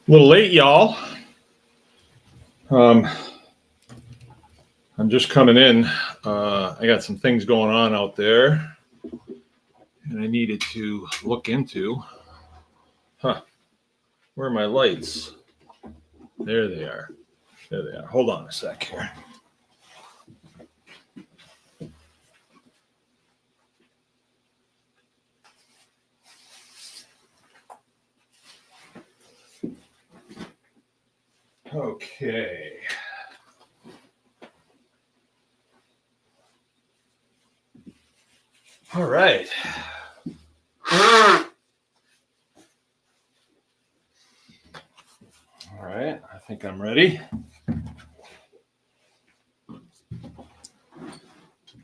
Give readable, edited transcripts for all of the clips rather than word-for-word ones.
A little late, y'all. I'm just coming in. I got some things going on out there, and I needed to look into. Where are my lights? There they are. There they are. Hold on a sec here. Okay. All right. All right. I think I'm ready.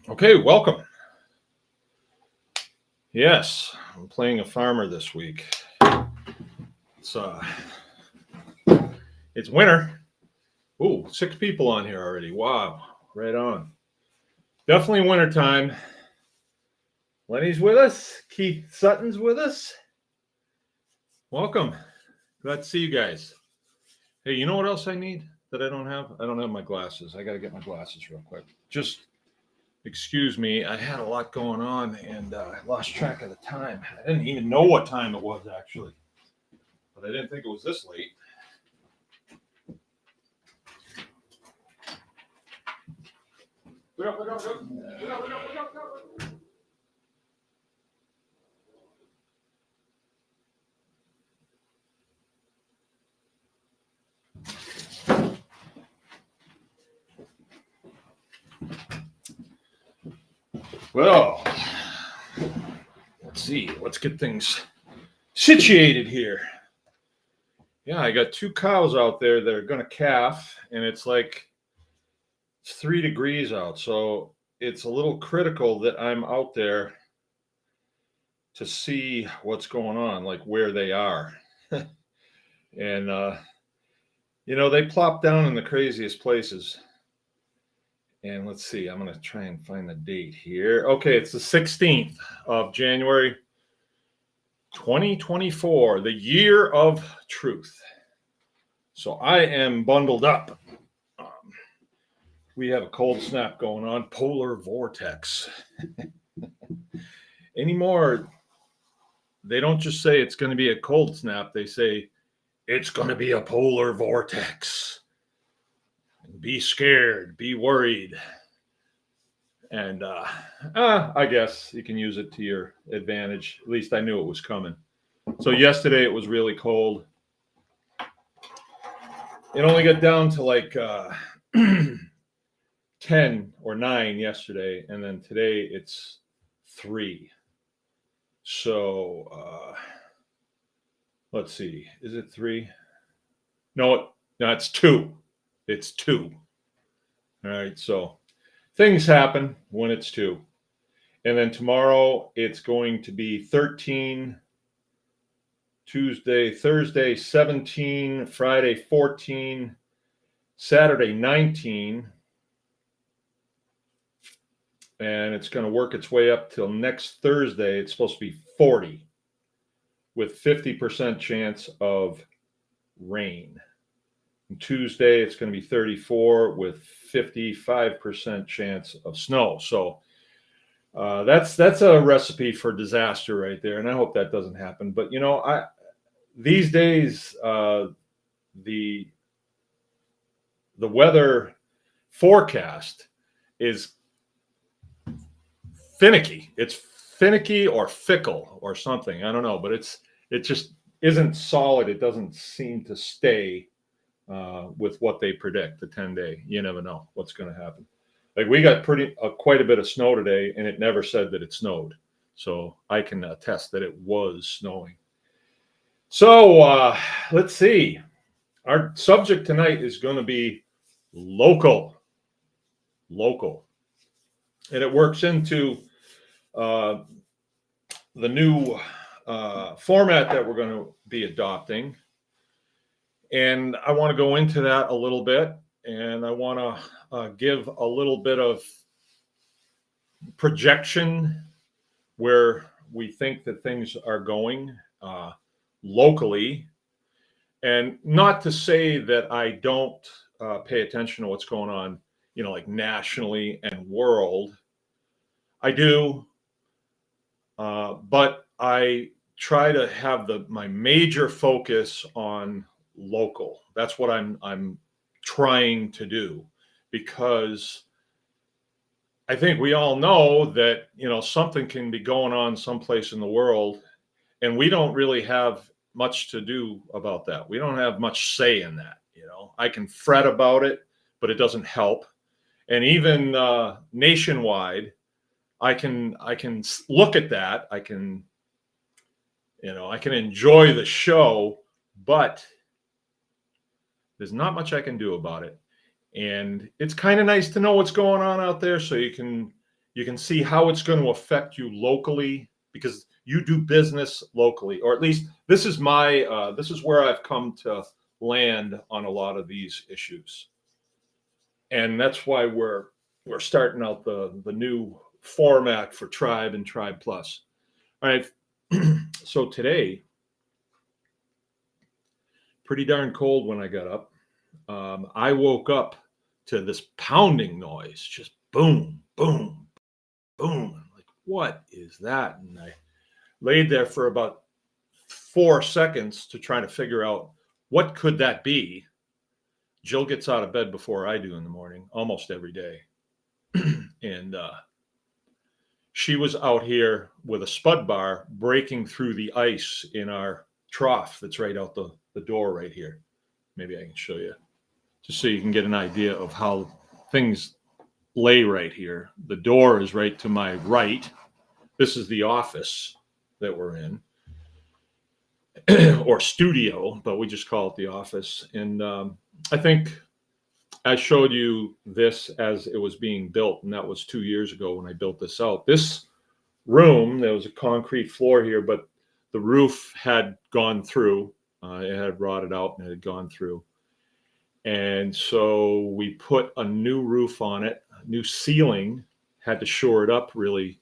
Okay. Welcome. Yes, I'm playing a farmer this week. It's winter. Ooh, 6 people on here already. Wow. Right on. Definitely wintertime. Lenny's with us. Keith Sutton's with us. Welcome. Glad to see you guys. Hey, you know what else I need that I don't have? I don't have my glasses. I got to get my glasses real quick. Just excuse me. I had a lot going on and I lost track of the time. I didn't even know what time it was actually, but I didn't think it was this late. Look up. Well, let's see. Let's get things situated here. Yeah, I got 2 cows out there that are going to calf, and it's 3 degrees out. So it's a little critical that I'm out there to see what's going on, like where they are. And, they plop down in the craziest places. And let's see, I'm going to try and find the date here. Okay, it's the 16th of January, 2024, the year of truth. So I am bundled up. We have a cold snap going on, polar vortex. Anymore, they don't just say it's going to be a cold snap. They say it's going to be a polar vortex. Be scared, be worried. And I guess you can use it to your advantage. At least I knew it was coming. So yesterday it was really cold. It only got down to 10 or 9 yesterday, and then today it's 3. So let's see. Is it 3? No, it's 2. It's 2. All right. So things happen when it's 2. And then tomorrow it's going to be 13, Tuesday, Thursday, 17, Friday, 14, Saturday, 19. And it's going to work its way up till next Thursday. It's supposed to be 40 with 50% chance of rain. And Tuesday, it's going to be 34 with 55% chance of snow. So that's a recipe for disaster right there. And I hope that doesn't happen. But, these days, the weather forecast is finicky. It's finicky or fickle or something. I don't know, but it just isn't solid. It doesn't seem to stay with what they predict, the 10-day. You never know what's going to happen. Like we got quite a bit of snow today, and it never said that it snowed. So I can attest that it was snowing. So let's see. Our subject tonight is going to be local. And it works into the new format that we're going to be adopting. And I want to go into that a little bit. And I want to give a little bit of projection where we think that things are going locally. And not to say that I don't pay attention to what's going on, like nationally and world. I do, but I try to have my major focus on local. That's what I'm trying to do, because I think we all know that something can be going on someplace in the world, and we don't really have much to do about that. We don't have much say in that. I can fret about it, but it doesn't help. And even nationwide, I can look at that. I can enjoy the show, but there's not much I can do about it. And it's kind of nice to know what's going on out there, so you can see how it's going to affect you locally, because you do business locally, or at least this is where I've come to land on a lot of these issues. And that's why we're starting out the new format for Tribe and Tribe Plus. All right. So today, pretty darn cold when I got up. I woke up to this pounding noise, just boom, boom, boom. I'm like, what is that? And I laid there for about 4 seconds to try to figure out what could that be. Jill gets out of bed before I do in the morning, almost every day. And she was out here with a spud bar breaking through the ice in our trough that's right out the door right here. Maybe I can show you, just so you can get an idea of how things lay right here. The door is right to my right. This is the office that we're in, or studio, but we just call it the office. And I think I showed you this as it was being built, and that was 2 years ago when I built this out. This room, there was a concrete floor here, but the roof had gone through. It had rotted out and it had gone through. And so we put a new roof on it, a new ceiling, had to shore it up really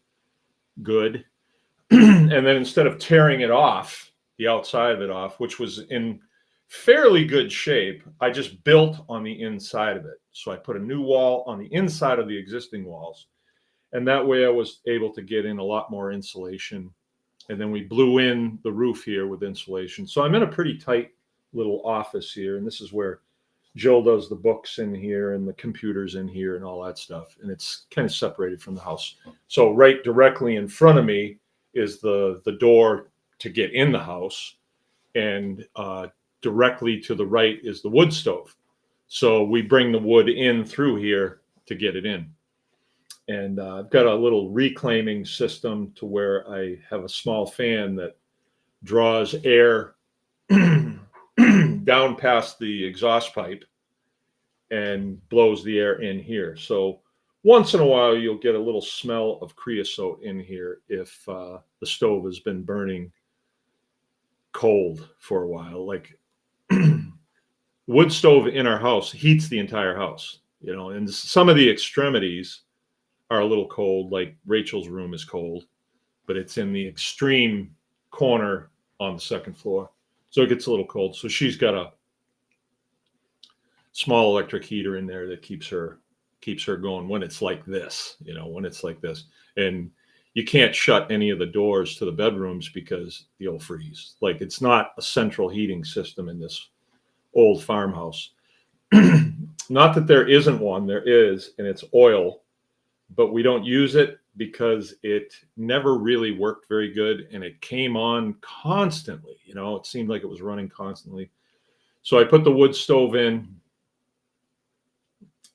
good. And then instead of tearing it off, the outside of it off, which was in fairly good shape, I just built on the inside of it. So I put a new wall on the inside of the existing walls. And that way I was able to get in a lot more insulation. And then we blew in the roof here with insulation. So I'm in a pretty tight little office here. And this is where Jill does the books in here and the computers in here and all that stuff. And it's kind of separated from the house. So right directly in front of me is the door to get in the house. And directly to the right is the wood stove. So we bring the wood in through here to get it in. And I've got a little reclaiming system to where I have a small fan that draws air down past the exhaust pipe and blows the air in here. So once in a while, you'll get a little smell of creosote in here if the stove has been burning cold for a while. Like wood stove in our house heats the entire house, and some of the extremities are a little cold, like Rachel's room is cold, but it's in the extreme corner on the second floor. So it gets a little cold. So she's got a small electric heater in there that keeps her going when it's like this, when it's like this. And you can't shut any of the doors to the bedrooms because you'll freeze. Like, it's not a central heating system in this old farmhouse. Not that there isn't one, there is, and it's oil, but we don't use it because it never really worked very good, and it came on constantly. It seemed like it was running constantly. So I put the wood stove in,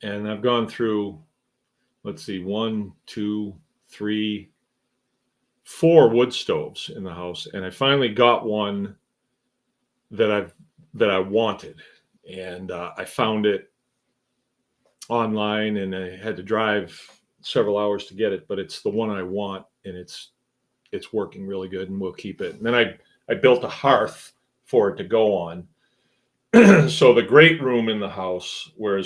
and I've gone through, let's see, 1, 2, 3, 4 wood stoves in the house, and I finally got one that I wanted, and I found it online, and I had to drive several hours to get it, but it's the one I want, and it's working really good, and we'll keep it. And then I built a hearth for it to go on. So the great room in the house, where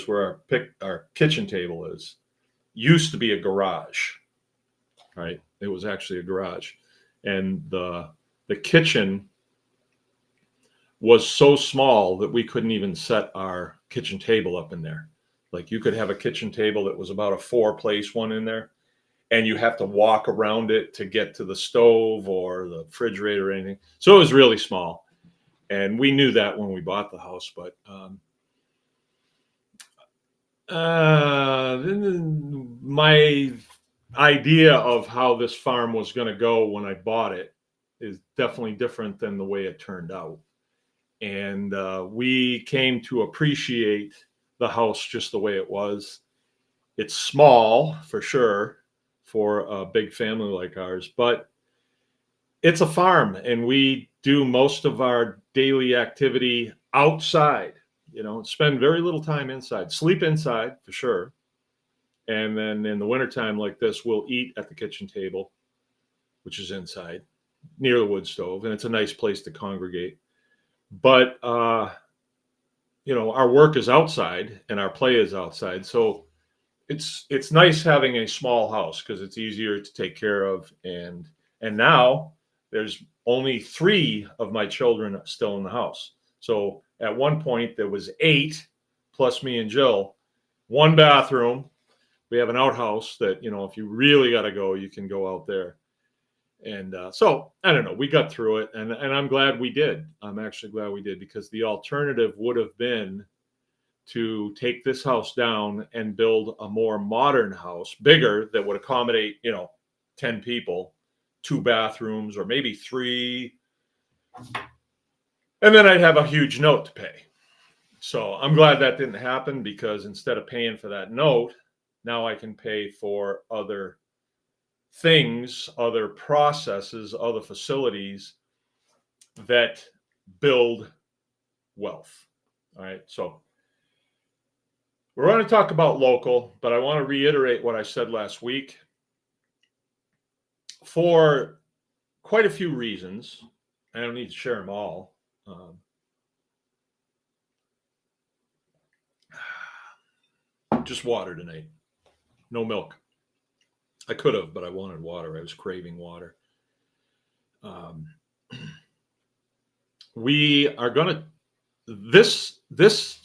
our kitchen table is, used to be a garage, right? It was actually a garage, and the kitchen was so small that we couldn't even set our kitchen table up in there. Like you could have a kitchen table that was about a 4-place one in there, and you have to walk around it to get to the stove or the refrigerator or anything. So it was really small. And we knew that when we bought the house, but my idea of how this farm was going to go when I bought it is definitely different than the way it turned out. And we came to appreciate the house just the way it was. It's small for sure for a big family like ours, but it's a farm and we do most of our daily activity outside, spend very little time inside, sleep inside for sure. And then in the wintertime like this, we'll eat at the kitchen table, which is inside near the wood stove. And it's a nice place to congregate. But, our work is outside and our play is outside. So it's nice having a small house because it's easier to take care of. And now there's only 3 of my children still in the house. So at one point there was 8 plus me and Jill, 1 bathroom. We have an outhouse that, if you really got to go, you can go out there. And so I don't know, we got through it and I'm glad we did. I'm actually glad we did because the alternative would have been to take this house down and build a more modern house, bigger, that would accommodate, 10 people, 2 bathrooms or maybe 3. And then I'd have a huge note to pay. So I'm glad that didn't happen because instead of paying for that note, now I can pay for other things, other processes, other facilities that build wealth. All right. So we're going to talk about local, but I want to reiterate what I said last week for quite a few reasons. I don't need to share them all. Just water tonight. No milk. I could have, but I wanted water. I was craving water. We are going to, this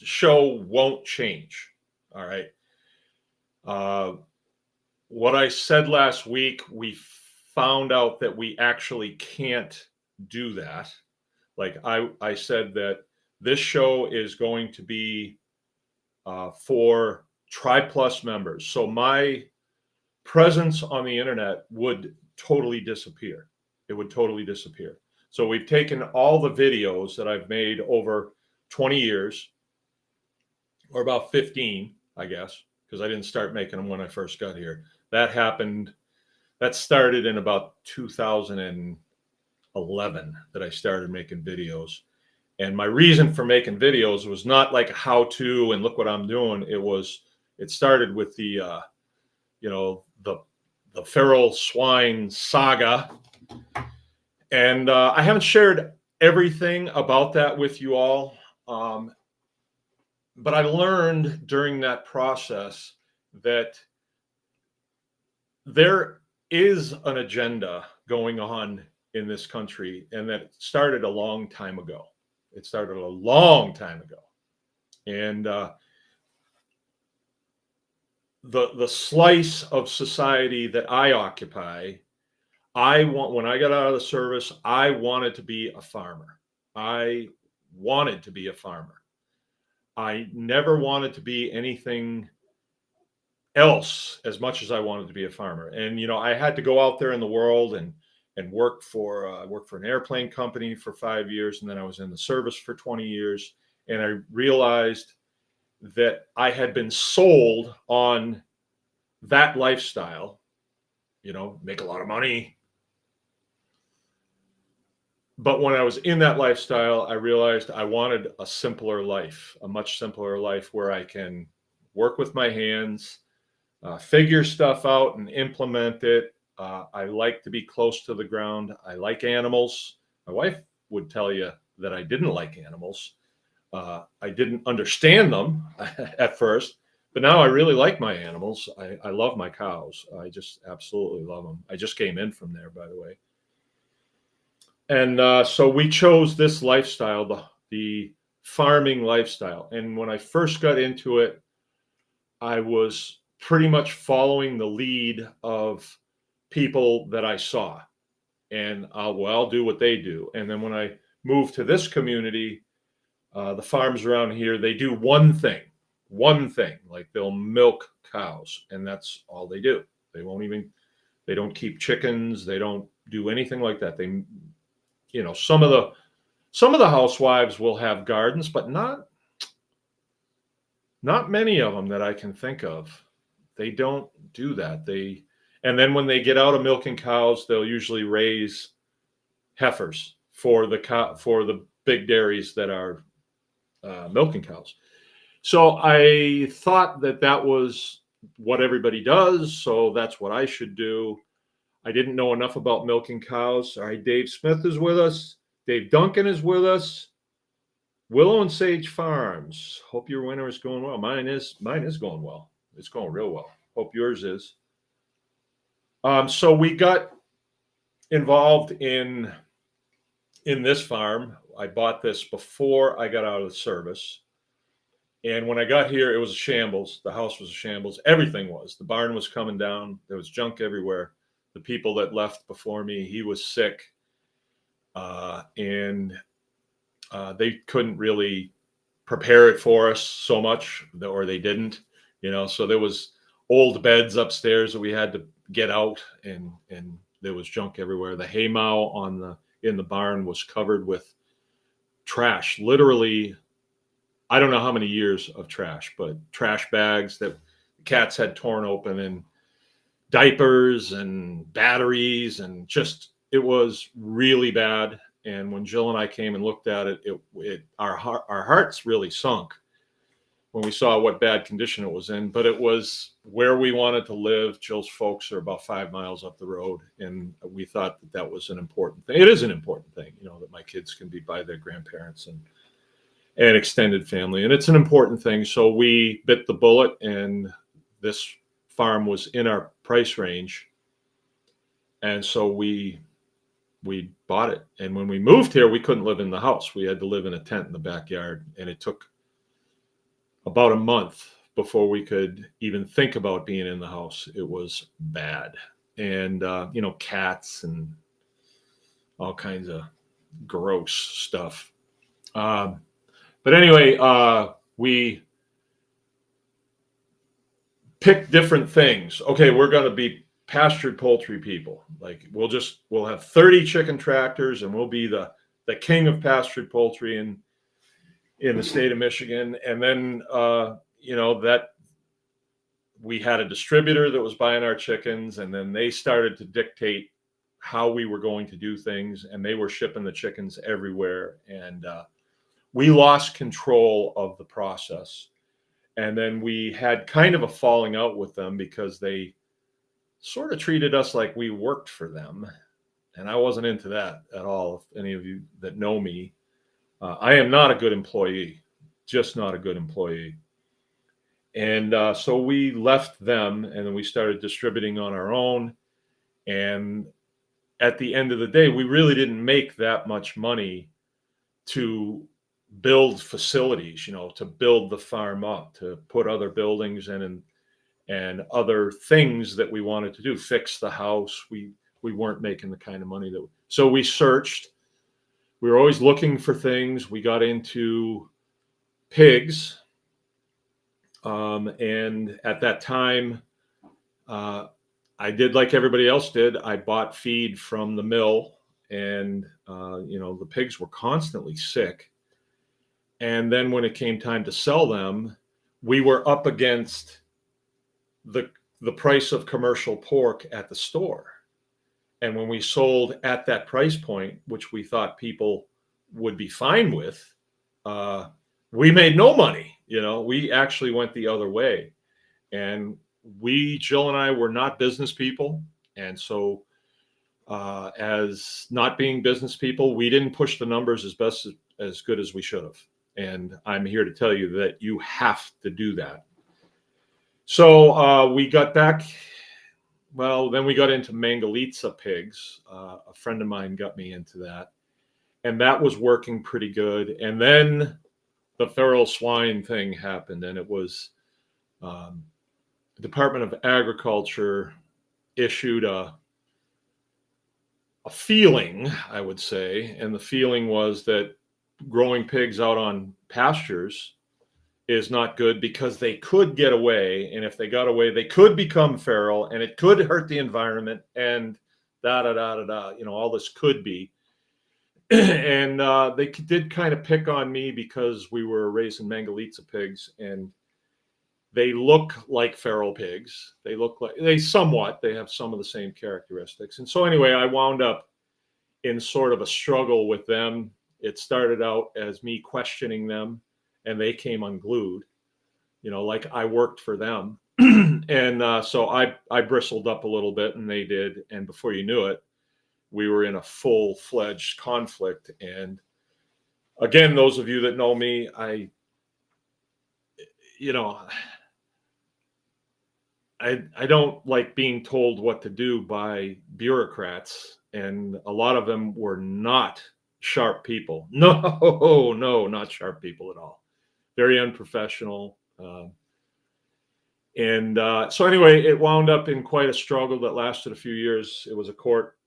show won't change. All right. What I said last week, we found out that we actually can't do that. Like I said that this show is going to be for Tribe Plus members. So my presence on the internet would totally disappear. It would totally disappear. So we've taken all the videos that I've made over 20 years, or about 15, I guess, because I didn't start making them when I first got here. That started in about 2011 that I started making videos. And my reason for making videos was not like a how-to and look what I'm doing. It started with the feral swine saga. And I haven't shared everything about that with you all. But I learned during that process that there is an agenda going on in this country, and that it started a long time ago. And the slice of society that I occupy, when I got out of the service, I wanted to be a farmer. I never wanted to be anything else as much as I wanted to be a farmer. And, I had to go out there in the world and work for an airplane company for 5 years. And then I was in the service for 20 years. And I realized that I had been sold on that lifestyle, make a lot of money. But when I was in that lifestyle, I realized I wanted a simpler life, a much simpler life where I can work with my hands, figure stuff out and implement it. I like to be close to the ground. I like animals. My wife would tell you that I didn't like animals. I didn't understand them at first, but now I really like my animals. I love my cows. I just absolutely love them. I just came in from there, by the way. And so we chose this lifestyle, the farming lifestyle. And when I first got into it, I was pretty much following the lead of people that I saw, and I'll do what they do. And then when I moved to this community, the farms around here, they do one thing, like they'll milk cows, and that's all they do. They don't keep chickens. They don't do anything like that. Some of the housewives will have gardens, but not many of them that I can think of. They don't do that. And then when they get out of milking cows, they'll usually raise heifers for the big dairies that are milking cows. So I thought that was what everybody does, so that's what I should do. I didn't know enough about milking cows. All right, Dave Smith is with us. Dave Duncan is with us. Willow and Sage Farms. Hope your winter is going well. Mine is going well. It's going real well. Hope yours is. So we got involved in this farm. I bought this before I got out of the service. And when I got here, it was a shambles. The house was a shambles. Everything was. The barn was coming down. There was junk everywhere. The people that left before me, he was sick. And they couldn't really prepare it for us so much, or they didn't, so there was old beds upstairs that we had to get out, and there was junk everywhere. The hay mow in the barn was covered with trash, literally. I don't know how many years of trash, but trash bags that the cats had torn open, and diapers and batteries, and just, it was really bad. And when Jill and I came and looked at it, our hearts really sunk when we saw what bad condition it was in. But it was where we wanted to live. Jill's folks are about 5 miles up the road, and we thought that was an important thing. It is an important thing, that my kids can be by their grandparents and extended family, and it's an important thing. So we bit the bullet, and this farm was in our price range, and so we bought it. And when we moved here, we couldn't live in the house. We had to live in a tent in the backyard, and it took about a month before we could even think about being in the house. It was bad, and cats and all kinds of gross stuff. But anyway, we picked different things. Okay, we're going to be pastured poultry people. Like we'll have 30 chicken tractors, and we'll be the king of pastured poultry in the state of Michigan. And then that we had a distributor that was buying our chickens, and then they started to dictate how we were going to do things, and they were shipping the chickens everywhere, and we lost control of the process. And then we had kind of a falling out with them because they sort of treated us like we worked for them. And I wasn't into that at all. If any of you that know me, I am not a good employee, just not a good employee. And so we left them, and then we started distributing on our own. And at the end of the day, we really didn't make that much money to build facilities, to build the farm up, to put other buildings in, and other things that we wanted to do, fix the house. We weren't making the kind of money so we searched. We were always looking for things. We got into pigs. And at that time, I did like everybody else did. I bought feed from the mill, and, the pigs were constantly sick. And then when it came time to sell them, we were up against the price of commercial pork at the store. And when we sold at that price point, which we thought people would be fine with, we made no money. We actually went the other way. And Jill and I were not business people. And so as not being business people, we didn't push the numbers as good as we should have. And I'm here to tell you that you have to do that. So we got back. Well, then we got into Mangalitsa pigs. A friend of mine got me into that. and that was working pretty good. And then the feral swine thing happened, and it was the Department of Agriculture issued a feeling, I would say, and the feeling was that growing pigs out on pastures is not good because they could get away, and if they got away, they could become feral, and it could hurt the environment, and da da da da da. You know, all this could be. And they did kind of pick on me because we were raising Mangalitsa pigs, and they look like feral pigs. They have some of the same characteristics. And so anyway, I wound up in sort of a struggle with them. It started out as me questioning them, and they came unglued, you know, like I worked for them. And so I bristled up a little bit, and they did. And before you knew it, we were in a full-fledged conflict. And again, those of you that know me, you know, I don't like being told what to do by bureaucrats, and a lot of them were not sharp people. No, no, not sharp people at all. Very unprofessional. So anyway, it wound up in quite a struggle that lasted a few years. It was a court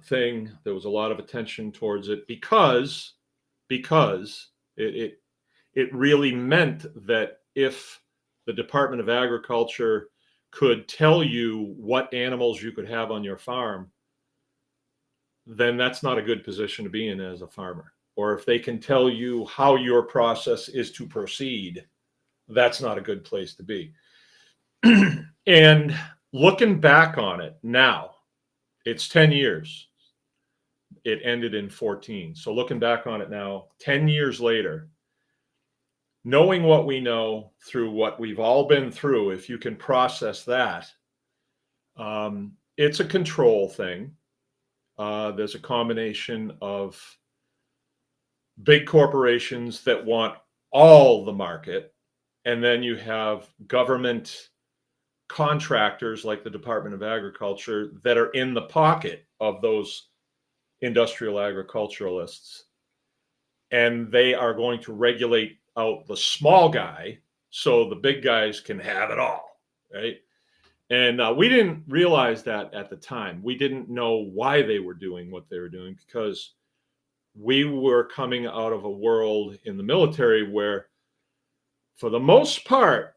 thing. There was a lot of attention towards it because it really meant that if the Department of Agriculture could tell you what animals you could have on your farm, then that's not a good position to be in as a farmer. Or if they can tell you how your process is to proceed, that's not a good place to be. And looking back on it now, it's 10 years. It ended in 14. So looking back on it now, 10 years later, knowing what we know through what we've all been through, if you can process that, it's a control thing. There's a combination of big corporations that want all the market, and then you have government contractors like the Department of Agriculture that are in the pocket of those industrial agriculturalists, and they are going to regulate out the small guy so the big guys can have it all, right? And we didn't realize that at the time. We didn't know why they were doing what they were doing, because we were coming out of a world in the military where, for the most part,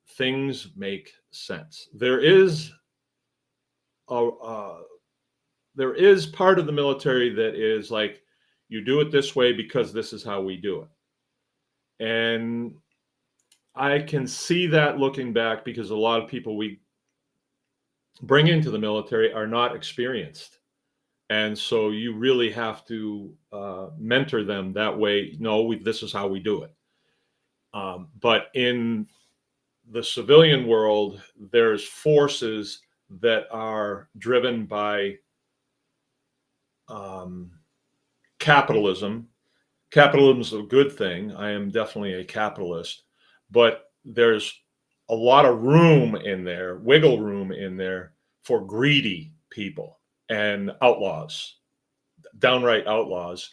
things make sense. There is part of the military that is like, you do it this way because this is how we do it. And I can see that looking back, because a lot of people we bring into the military are not experienced. And so you really have to mentor them that way. No, this is how we do it. But in the civilian world, there's forces that are driven by capitalism. Capitalism is a good thing. I am definitely a capitalist, but there's a lot of room in there, wiggle room in there, for greedy people and outlaws, downright outlaws.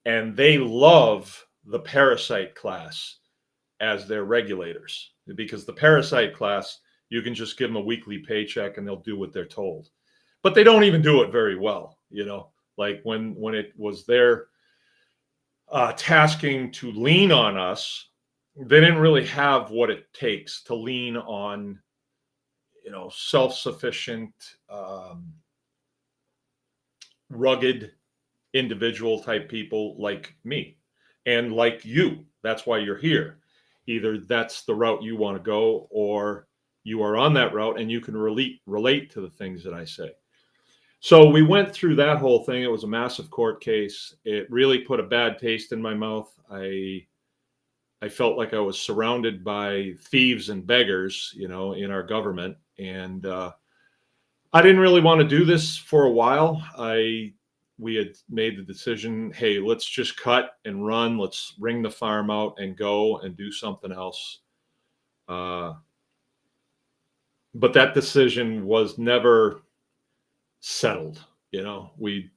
And they love the parasite class as their regulators, because the parasite class, you can just give them a weekly paycheck and they'll do what they're told. But they don't even do it very well, you know. Like when it was their tasking to lean on us, they didn't really have what it takes to lean on, you know, self-sufficient, rugged, individual type people like me and like you. That's why you're here. Either that's the route you want to go, or you are on that route and you can relate to the things that I say. So we went through that whole thing. It was a massive court case. It really put a bad taste in my mouth. I felt like I was surrounded by thieves and beggars, you know, in our government. And I didn't really want to do this for a while. We had made the decision, hey, let's just cut and run. Let's wring the farm out and go and do something else. But that decision was never settled. You know, we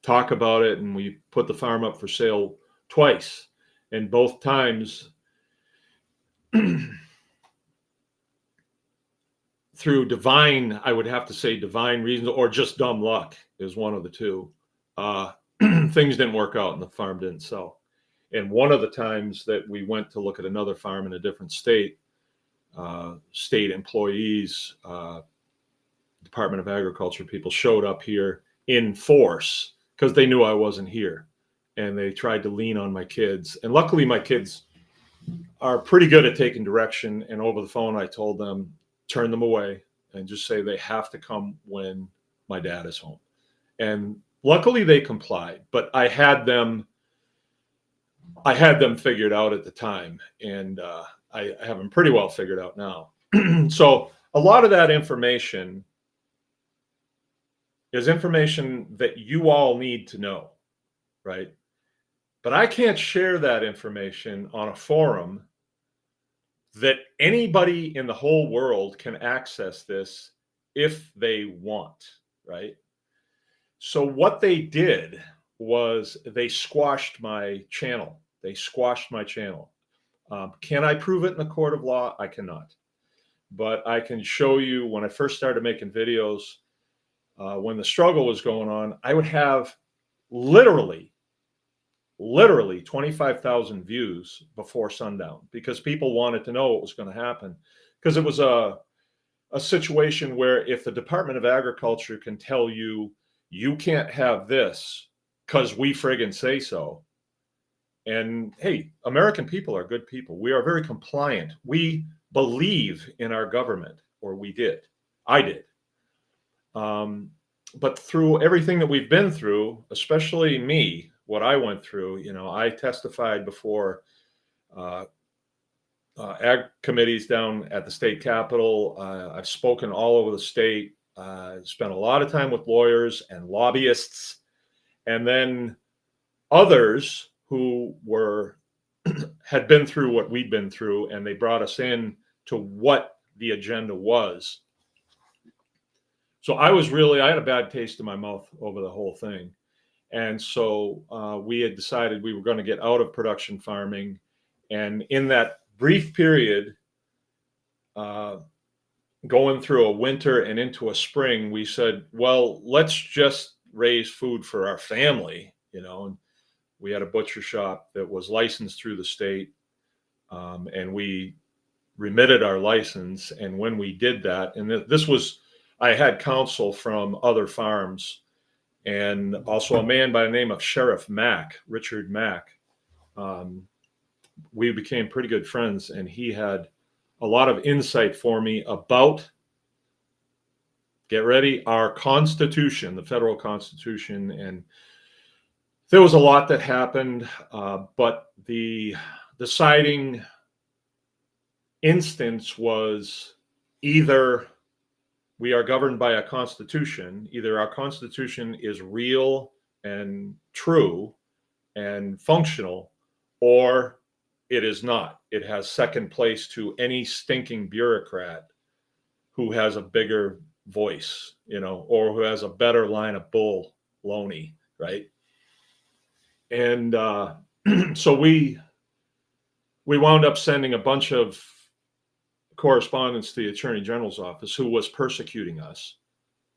talk about it, and we put the farm up for sale twice. And both times, through divine, I would have to say divine reasons, or just dumb luck is one of the two. Things didn't work out and the farm didn't sell. And one of the times that we went to look at another farm in a different state, state employees, Department of Agriculture people showed up here in force because they knew I wasn't here. And they tried to lean on my kids. And luckily, my kids are pretty good at taking direction. And over the phone, I told them, turn them away and just say they have to come when my dad is home. And luckily, they complied. But I had them figured out at the time. And I have them pretty well figured out now. So a lot of that information is information that you all need to know, right? But I can't share that information on a forum that anybody in the whole world can access this if they want, right? So what they did was they squashed my channel. They squashed my channel. Can I prove it in the court of law? I cannot. But I can show you when I first started making videos, when the struggle was going on, I would have literally 25,000 views before sundown because people wanted to know what was going to happen. Because it was a situation where if the Department of Agriculture can tell you, you can't have this because we friggin' say so. And hey, American people are good people. We are very compliant. We believe in our government, or we did. I did. But through everything that we've been through, especially me, what I went through, you know, I testified before ag committees down at the state capitol. I've spoken all over the state. Spent a lot of time with lawyers and lobbyists, and then others who had been through what we'd been through, and they brought us in to what the agenda was. So I had a bad taste in my mouth over the whole thing. And so we had decided we were going to get out of production farming. And in that brief period, going through a winter and into a spring, we said, well, let's just raise food for our family, you know. And we had a butcher shop that was licensed through the state, and we remitted our license. And when we did that, and I had counsel from other farms, and also a man by the name of Sheriff Mack, Richard Mack. We became pretty good friends, and he had a lot of insight for me about, get ready, our Constitution, the federal Constitution. And there was a lot that happened, but the deciding instance was either we are governed by a constitution, either our constitution is real and true and functional, or it is not. It has second place to any stinking bureaucrat who has a bigger voice, you know, or who has a better line of bull loney, right? And so we wound up sending a bunch of correspondence to the Attorney General's office, who was persecuting us.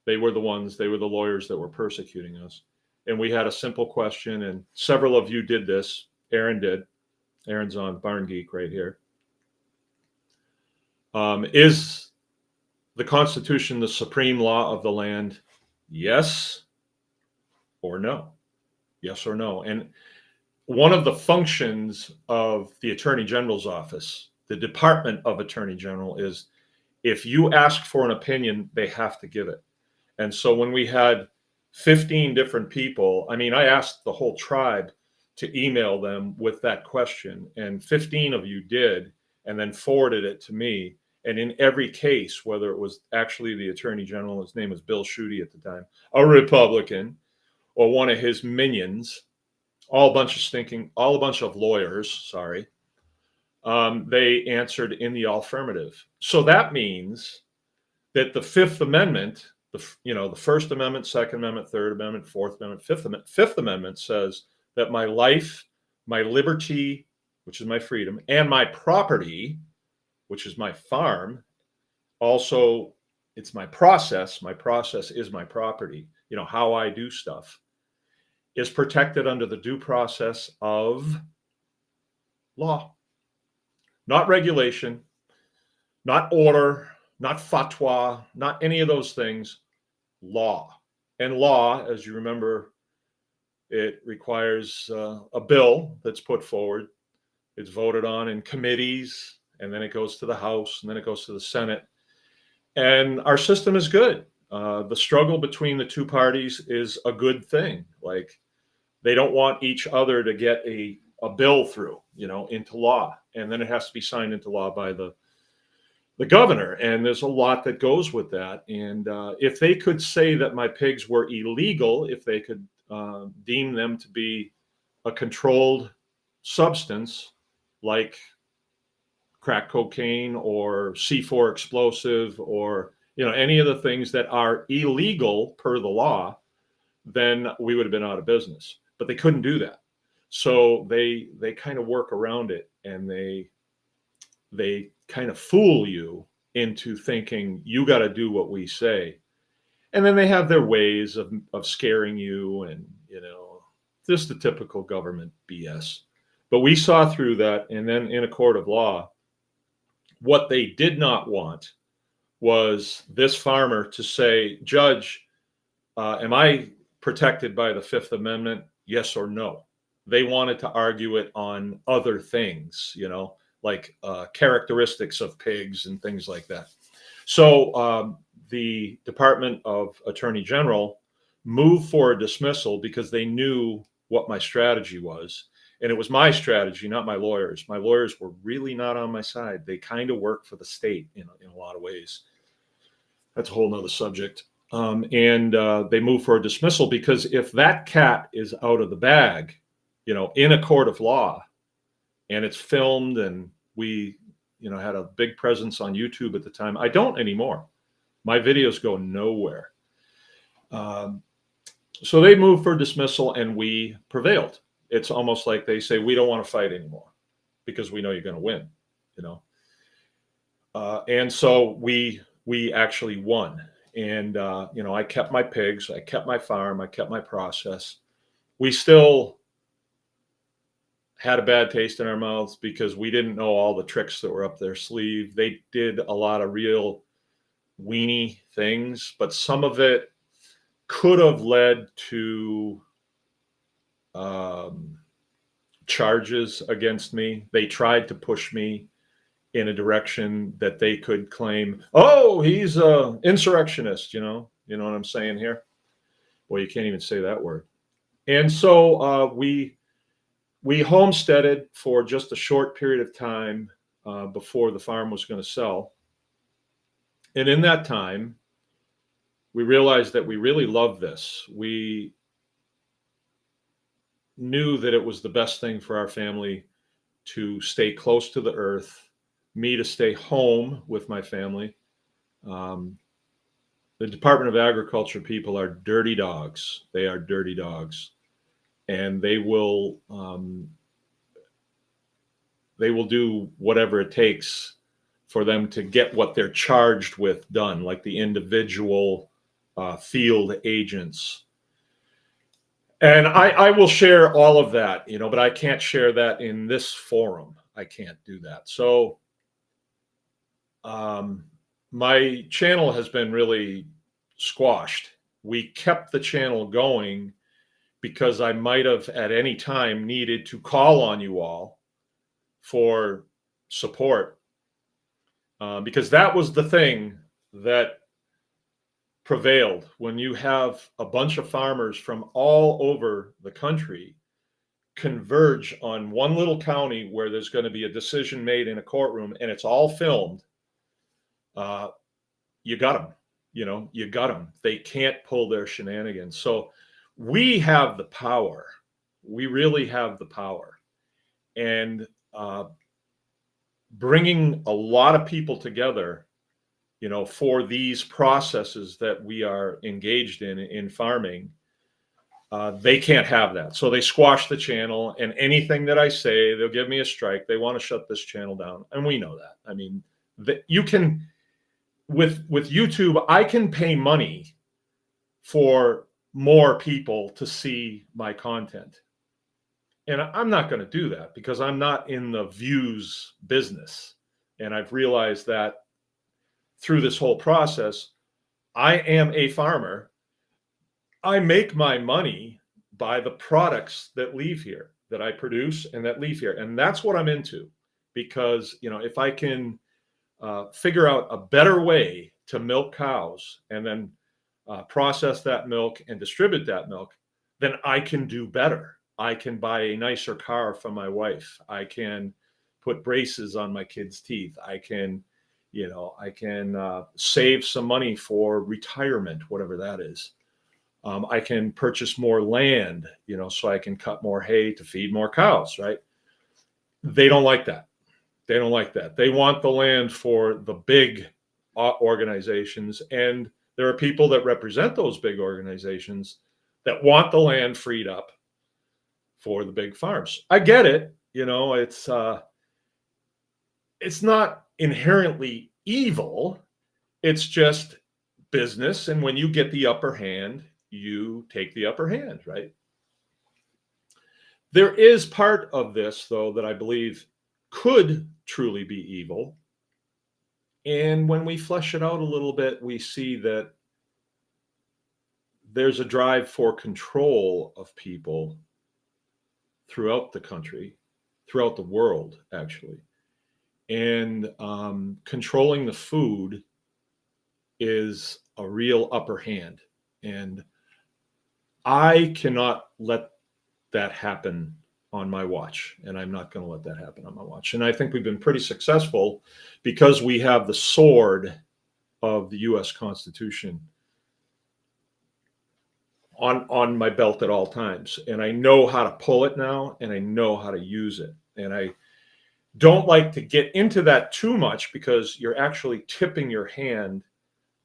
They were the lawyers that were persecuting us. And we had a simple question, and several of you did this. Aaron did. Aaron's on Barn Geek right here. Is the Constitution the supreme law of the land? Yes or no? Yes or no? And one of the functions of the Attorney General's office, the Department of Attorney General, is if you ask for an opinion, they have to give it. And so when we had 15 different people, I mean, I asked the whole tribe to email them with that question, and 15 of you did, and then forwarded it to me. And in every case, whether it was actually the Attorney General, his name was Bill Schuette at the time, a Republican, or one of his minions, all a bunch of lawyers, sorry, they answered in the affirmative. So that means that the Fifth Amendment the First Amendment, Second Amendment, Third Amendment, Fourth Amendment, Fifth Amendment. Fifth Amendment says that my life, my liberty, which is my freedom, and my property, which is my farm, also it's my process. My process is my property. How I do stuff is protected under the due process of law, not regulation, not order, not fatwa, not any of those things. Law. And law, as you remember, it requires a bill that's put forward. It's voted on in committees, and then it goes to the House, and then it goes to the Senate. And our system is good. The struggle between the two parties is a good thing. Like, they don't want each other to get a bill through, into law. And then it has to be signed into law by the governor. And there's a lot that goes with that. And if they could say that my pigs were illegal, if they could deem them to be a controlled substance like crack cocaine or C4 explosive or, any of the things that are illegal per the law, then we would have been out of business. But they couldn't do that. So they kind of work around it, and they kind of fool you into thinking you got to do what we say. And then they have their ways of scaring you and, just the typical government BS. But we saw through that. And then in a court of law, what they did not want was this farmer to say, Judge, am I protected by the Fifth Amendment? Yes or no? They wanted to argue it on other things, like characteristics of pigs and things like that. So the Department of Attorney General moved for a dismissal because they knew what my strategy was. And it was my strategy, not my lawyers. My lawyers were really not on my side. They kind of work for the state in a lot of ways. That's a whole nother subject. And they moved for a dismissal because if that cat is out of the bag, in a court of law, and it's filmed, and we, had a big presence on YouTube at the time. I don't anymore. My videos go nowhere. So they moved for dismissal, and we prevailed. It's almost like they say, we don't want to fight anymore because we know you're going to win, and so we actually won. And, I kept my pigs, I kept my farm, I kept my process. We still had a bad taste in our mouths because we didn't know all the tricks that were up their sleeve. They did a lot of real weenie things, but some of it could have led to charges against me. They tried to push me in a direction that they could claim, oh, he's a insurrectionist, you know what I'm saying here? Well, you can't even say that word. And so we homesteaded for just a short period of time before the farm was going to sell. And in that time, we realized that we really loved this. We knew that it was the best thing for our family to stay close to the earth, me to stay home with my family. The Department of Agriculture people are dirty dogs. They are dirty dogs. And they will do whatever it takes for them to get what they're charged with done, like the individual field agents. And I will share all of that, but I can't share that in this forum. I can't do that. So my channel has been really squashed. We kept the channel going because I might have at any time needed to call on you all for support, because that was the thing that prevailed. When you have a bunch of farmers from all over the country converge on one little county where there's going to be a decision made in a courtroom and it's all filmed, you got them. You got them. They can't pull their shenanigans. So we have the power. We really have the power. And bringing a lot of people together for these processes that we are engaged in farming, they can't have that. So they squash the channel, and anything that I say, they'll give me a strike. They want to shut this channel down. And we know that. I mean, you can, with YouTube, I can pay money for more people to see my content. And I'm not going to do that because I'm not in the views business. And I've realized that through this whole process, I am a farmer. I make my money by the products that leave here, that I produce and that leave here. And that's what I'm into, because, if I can figure out a better way to milk cows and then process that milk and distribute that milk, then I can do better. I can buy a nicer car for my wife. I can put braces on my kids' teeth. I can save some money for retirement, whatever that is. I can purchase more land, so I can cut more hay to feed more cows, right? They don't like that. They don't like that. They want the land for the big organizations. And there are people that represent those big organizations that want the land freed up for the big farms. I get it. It's not inherently evil. It's just business. And when you get the upper hand, you take the upper hand, right? There is part of this, though, that I believe could truly be evil. And when we flesh it out a little bit, we see that there's a drive for control of people throughout the country, throughout the world, actually. And controlling the food is a real upper hand. And I cannot let that happen on my watch. And I'm not going to let that happen on my watch. And I think we've been pretty successful because we have the sword of the US Constitution on my belt at all times. And I know how to pull it now, and I know how to use it. And I don't like to get into that too much, because you're actually tipping your hand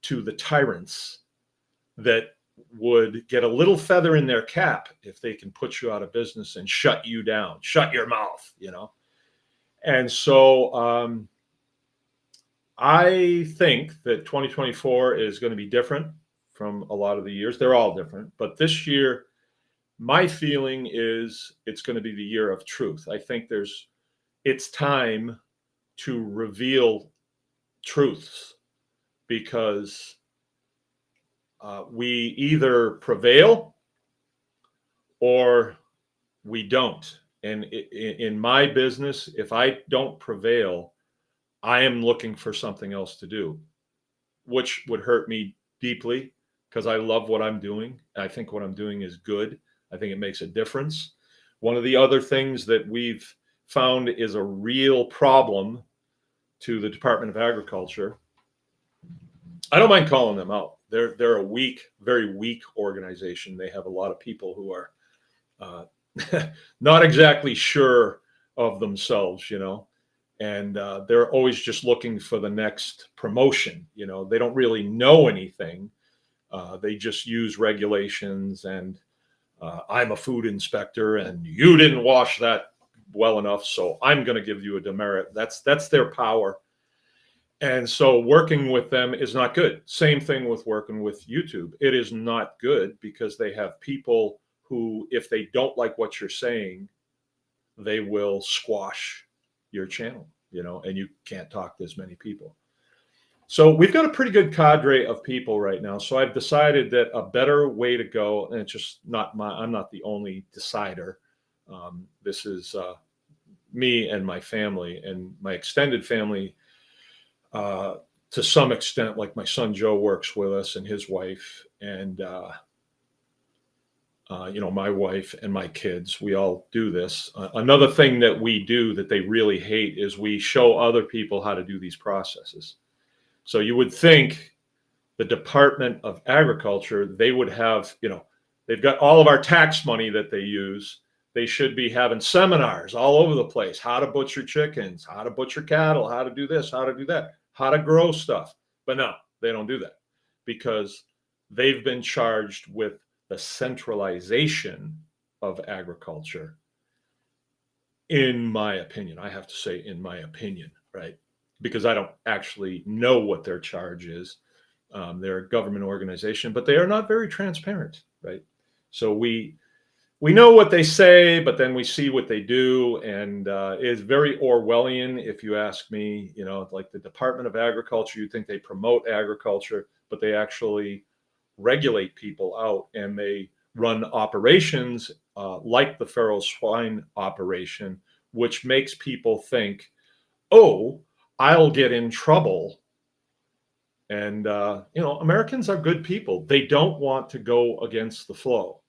to the tyrants that would get a little feather in their cap if they can put you out of business and shut you down, shut your mouth, And so I think that 2024 is going to be different from a lot of the years. They're all different. But this year, my feeling is it's going to be the year of truth. I think it's time to reveal truths, because we either prevail or we don't. And in my business, if I don't prevail, I am looking for something else to do, which would hurt me deeply, because I love what I'm doing. I think what I'm doing is good. I think it makes a difference. One of the other things that we've found is a real problem to the Department of Agriculture. I don't mind calling them out. They're a weak, very weak organization. They have a lot of people who are not exactly sure of themselves, and they're always just looking for the next promotion. They don't really know anything. They just use regulations, and I'm a food inspector, and you didn't wash that well enough, so I'm going to give you a demerit. That's their power. And so working with them is not good. Same thing with working with YouTube. It is not good, because they have people who, if they don't like what you're saying, they will squash your channel, and you can't talk to as many people. So we've got a pretty good cadre of people right now. So I've decided that a better way to go, and it's just I'm not the only decider. This is me and my family, and my extended family, to some extent. Like my son Joe works with us, and his wife, and my wife and my kids. We all do this. Another thing that we do that they really hate is we show other people how to do these processes. So you would think the Department of Agriculture, they would have, they've got all of our tax money that they use. They should be having seminars all over the place: how to butcher chickens, how to butcher cattle, how to do this, how to do that, how to grow stuff. But no, they don't do that because they've been charged with the centralization of agriculture. In my opinion, I have to say, in my opinion, right? Because I don't actually know what their charge is. They're a government organization, but they are not very transparent, right? So we know what they say, but then we see what they do, and it's very Orwellian, if you ask me. You know, like the Department of Agriculture, you think they promote agriculture, but they actually regulate people out, and they run operations like the feral swine operation, which makes people think, oh, I'll get in trouble. And, you know, Americans are good people. They don't want to go against the flow.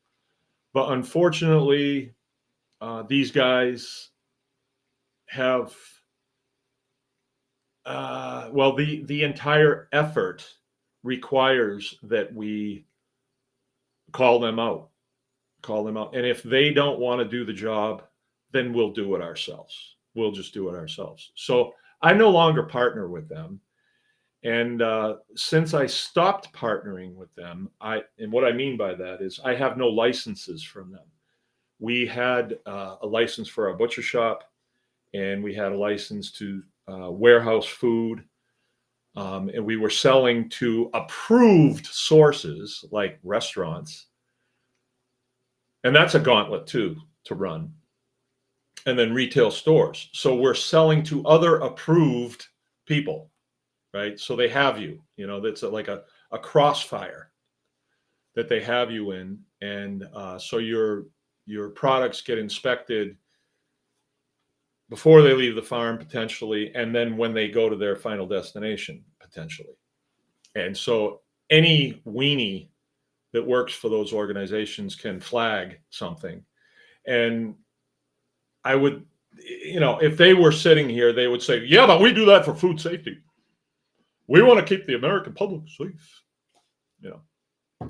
But unfortunately, these guys have, well, the entire effort requires that we call them out. And if they don't want to do the job, then we'll do it ourselves. We'll just do it ourselves. So I no longer partner with them. And since I stopped partnering with them, and what I mean by that is I have no licenses from them. We had a license for our butcher shop, and we had a license to warehouse food. And we were selling to approved sources like restaurants. And that's a gauntlet too to run. And then retail stores. So we're selling to other approved people, right? So they have you, you know, that's like a crossfire that they have you in. And so your products get inspected before they leave the farm potentially, and then when they go to their final destination potentially. And so any weenie that works for those organizations can flag something. And I would, you know, if they were sitting here, they would say, yeah, but we do that for food safety. We want to keep the American public safe, you know,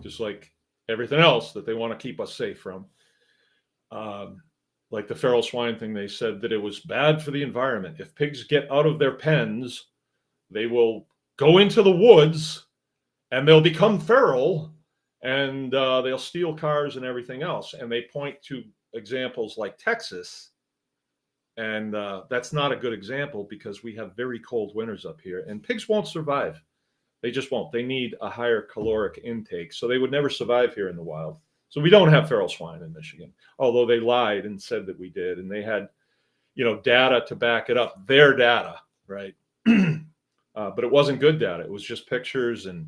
just like everything else that they want to keep us safe from. Like the feral swine thing, they said that it was bad for the environment. If pigs get out of their pens, they will go into the woods and they'll become feral, and they'll steal cars and everything else. And they point to examples like Texas. And that's not a good example because we have very cold winters up here, and pigs won't survive. They just won't. They need a higher caloric intake. So they would never survive here in the wild. So we don't have feral swine in Michigan, although they lied and said that we did. And they had, you know, data to back it up, their data, right? But it wasn't good data. It was just pictures and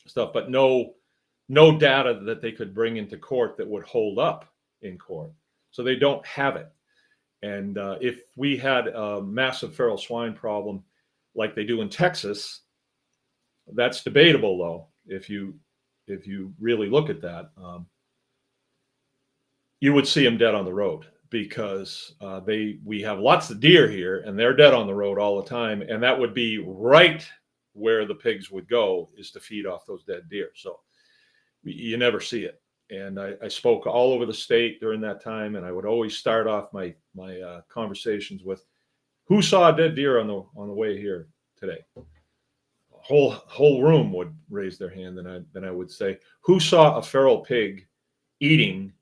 stuff, but no data that they could bring into court that would hold up in court. So they don't have it. And if we had a massive feral swine problem like they do in Texas, that's debatable, though. If you really look at that, you would see them dead on the road because we have lots of deer here, and they're dead on the road all the time. And that would be right where the pigs would go, is to feed off those dead deer. So you never see it. And I spoke all over the state during that time, and I would always start off my conversations with, "Who saw a dead deer on the way here today?" Whole room would raise their hand. Then I would say, "Who saw a feral pig eating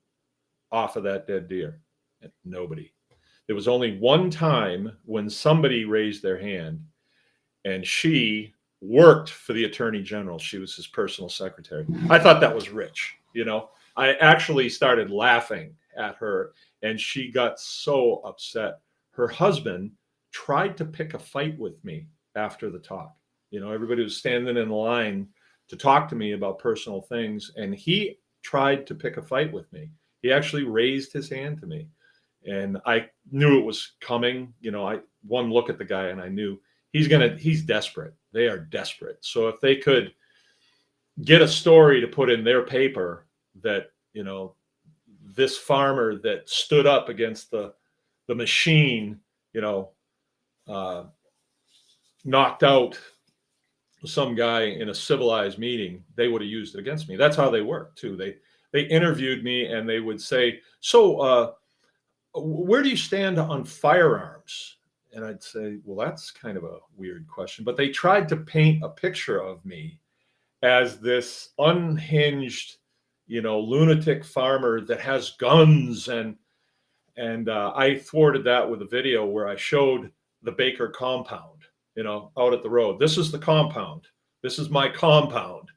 off of that dead deer?" And nobody. There was only one time when somebody raised their hand, and she worked for the Attorney General. She was his personal secretary. I thought that was rich, you know. I actually started laughing at her, and she got so upset. Her husband tried to pick a fight with me after the talk. You know, everybody was standing in line to talk to me about personal things, and he tried to pick a fight with me. He actually raised his hand to me, and I knew it was coming. You know, one look at the guy and I knew he's desperate. They are desperate. So if they could get a story to put in their paper that, you know, this farmer that stood up against the machine, you know, knocked out some guy in a civilized meeting, they would have used it against me. That's how they work too. They interviewed me, and they would say, "So, where do you stand on firearms?" And I'd say, well, that's kind of a weird question. But they tried to paint a picture of me as this unhinged, lunatic farmer that has guns, and I thwarted that with a video where I showed the Baker compound, out at the road. This is the compound. This is my compound,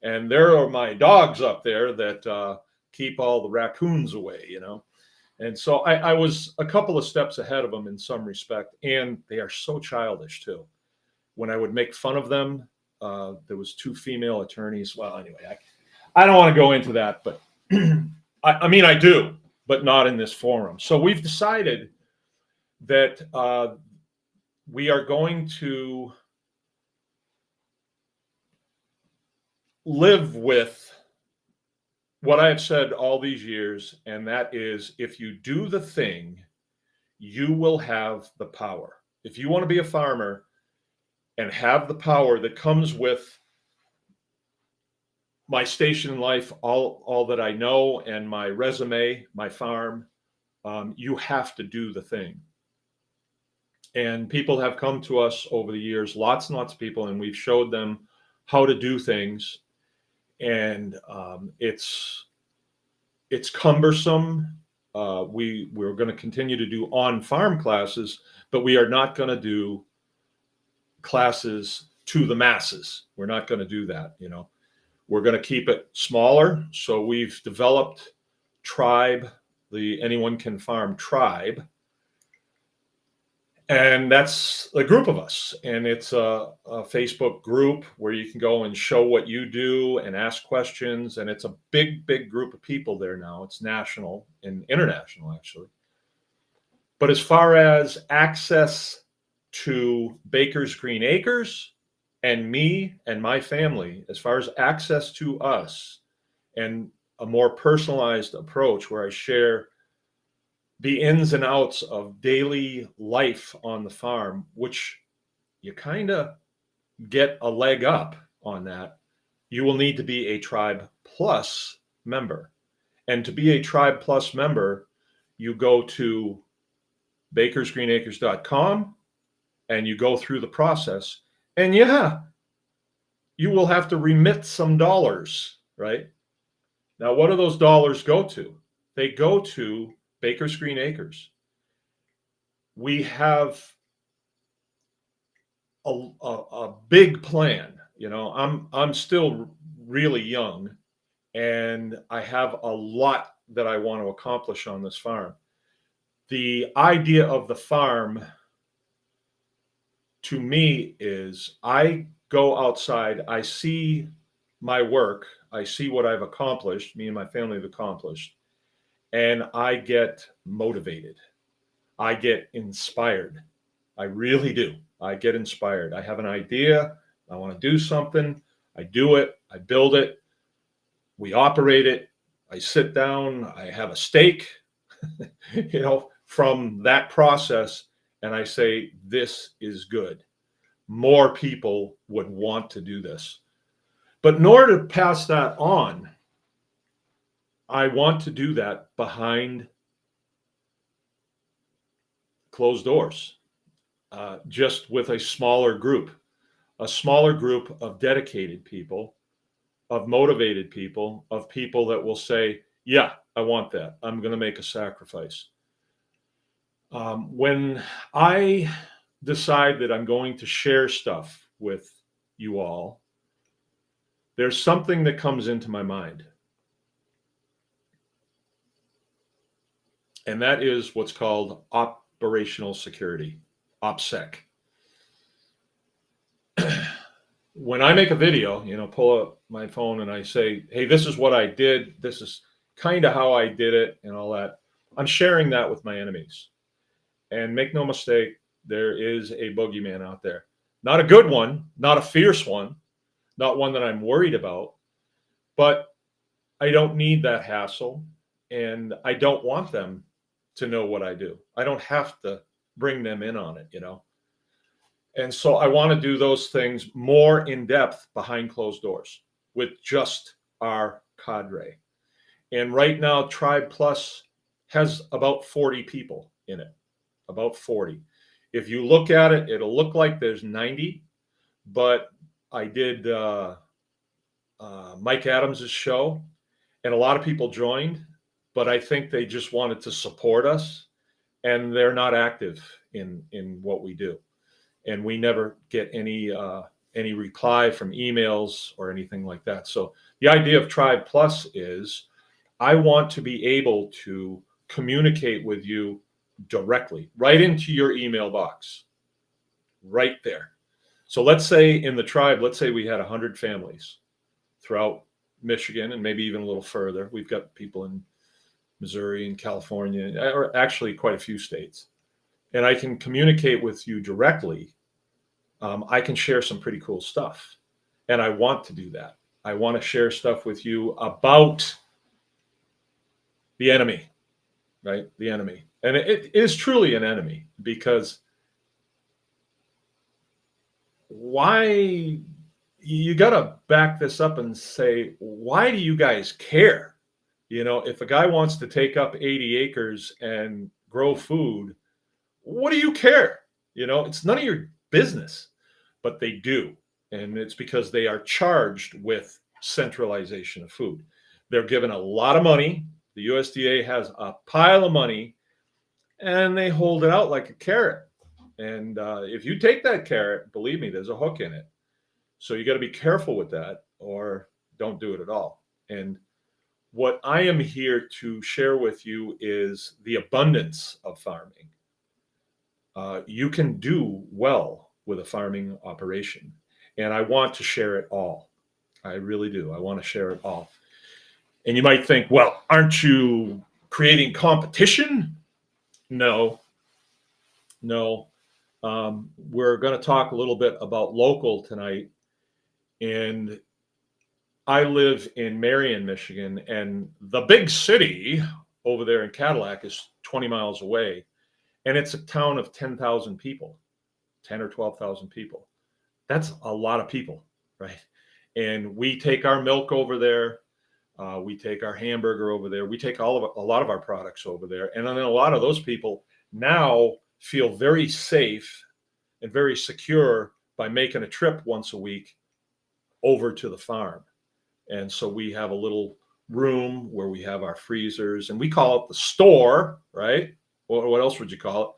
and there are my dogs up there that keep all the raccoons away, And so I was a couple of steps ahead of them in some respect, and they are so childish too. When I would make fun of them, there was 2 female attorneys. Well, anyway, I don't want to go into that, but I mean, I do, but not in this forum. So we've decided that we are going to live with what I have said all these years, and that is, if you do the thing, you will have the power. If you want to be a farmer and have the power that comes with my station in life, all that I know, and my resume, my farm, you have to do the thing. And people have come to us over the years, lots and lots of people, and we've showed them how to do things. And it's cumbersome. We're going to continue to do on-farm classes, but we are not going to do classes to the masses. We're not going to do that. We're going to keep it smaller. So we've developed Tribe, the Anyone Can Farm Tribe. And that's a group of us. And it's a Facebook group where you can go and show what you do and ask questions. And it's a big, big group of people there now. It's national and international, actually. But as far as access to Baker's Green Acres and me and my family, as far as access to us and a more personalized approach where I share the ins and outs of daily life on the farm, which you kind of get a leg up on that, you will need to be a Tribe Plus member. And to be a Tribe Plus member, you go to bakersgreenacres.com and you go through the process. And yeah, you will have to remit some dollars, right? Now, what do those dollars go to? They go to Baker's Green Acres. We have a big plan. I'm still really young, and I have a lot that I want to accomplish on this farm. The idea of the farm, to me, is I go outside, I see my work, I see what I've accomplished, me and my family have accomplished, and I get motivated. I get inspired. I really do. I get inspired. I have an idea. I want to do something. I do it. I build it. We operate it. I sit down. I have a steak, from that process. And I say, this is good. More people would want to do this. But in order to pass that on, I want to do that behind closed doors, just with a smaller group of dedicated people, of motivated people, of people that will say, yeah, I want that. I'm going to make a sacrifice. When I decide that I'm going to share stuff with you all, there's something that comes into my mind. And that is what's called operational security, OPSEC. When I make a video, pull up my phone and I say, hey, this is what I did. This is kind of how I did it and all that. I'm sharing that with my enemies. And make no mistake, there is a boogeyman out there. Not a good one, not a fierce one, not one that I'm worried about, but I don't need that hassle, and I don't want them to know what I do. I don't have to bring them in on it, And so I want to do those things more in depth behind closed doors with just our cadre. And right now, Tribe Plus has about 40 people in it, about 40. If you look at it, it'll look like there's 90, but I did Mike Adams's show, and a lot of people joined, but I think they just wanted to support us, and they're not active in what we do, and we never get any reply from emails or anything like that. So the idea of Tribe Plus is I want to be able to communicate with you directly, right into your email box, right there. So let's say in the tribe, let's say we had 100 families throughout Michigan and maybe even a little further. We've got people in Missouri and California, or actually quite a few states. And I can communicate with you directly. I can share some pretty cool stuff. And I want to do that. I want to share stuff with you about the enemy, right? The enemy. And it is truly an enemy, because why, you got to back this up and say, why do you guys care? You know, if a guy wants to take up 80 acres and grow food, what do you care? You know, it's none of your business, but they do. And it's because they are charged with centralization of food. They're given a lot of money. The USDA has a pile of money, and they hold it out like a carrot. And if you take that carrot, believe me, there's a hook in it. So you got to be careful with that, or don't do it at all. And what I am here to share with you is the abundance of farming. You can do well with a farming operation, and I want to share it all. I really do. I want to share it all. And you might think, well, aren't you creating competition? No. We're going to talk a little bit about local tonight. And I live in Marion, Michigan, and the big city over there in Cadillac is 20 miles away. And it's a town of 10,000 people, 10 or 12,000 people. That's a lot of people, right? And we take our milk over there. We take our hamburger over there. We take a lot of our products over there. And then a lot of those people now feel very safe and very secure by making a trip once a week over to the farm. And so we have a little room where we have our freezers, and we call it the store, right? What else would you call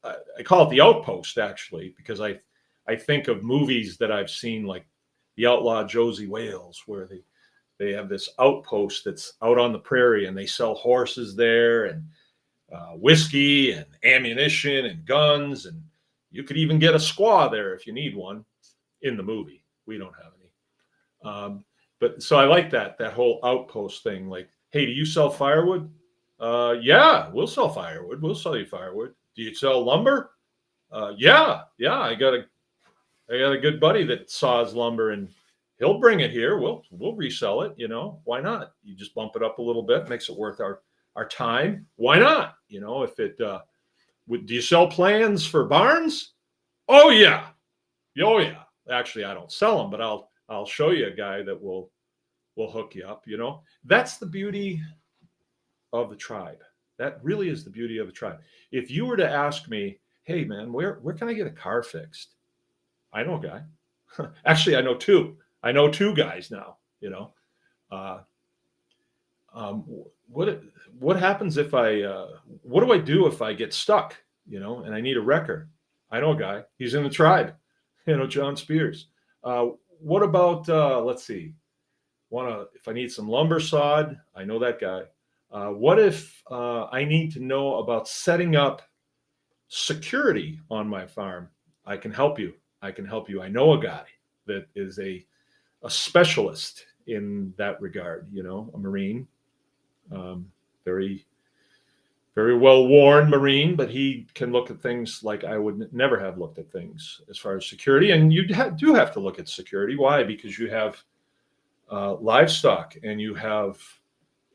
it? I call it the outpost, actually, because I think of movies that I've seen, like The Outlaw Josie Wales, where they have this outpost that's out on the prairie, and they sell horses there, and whiskey and ammunition and guns, and you could even get a squaw there if you need one in the movie. We don't have any. But so I like that whole outpost thing. Like, hey, do you sell firewood? Yeah, we'll sell firewood. We'll sell you firewood. Do you sell lumber? Yeah. I got a good buddy that saws lumber, and he'll bring it here. We'll resell it. You know, why not? You just bump it up a little bit, makes it worth our time. Why not? You know, if it, do you sell plans for barns? Oh yeah. Actually, I don't sell them, but I'll show you a guy that will hook you up. You know, that's the beauty of the tribe. That really is the beauty of the tribe. If you were to ask me, hey man, where can I get a car fixed? I know a guy. Actually, I know two. I know two guys now. You know, what happens if what do I do if I get stuck? You know, and I need a wrecker? I know a guy. He's in the tribe. You know, John Spears. What about let's see. If I need some lumber sawed? I know that guy. What if I need to know about setting up security on my farm? I can help you. I know a guy that is a specialist in that regard. You know, a Marine, very, very well worn Marine, but he can look at things like I would never have looked at things as far as security. And you do have to look at security. Why? Because you have livestock, and you have,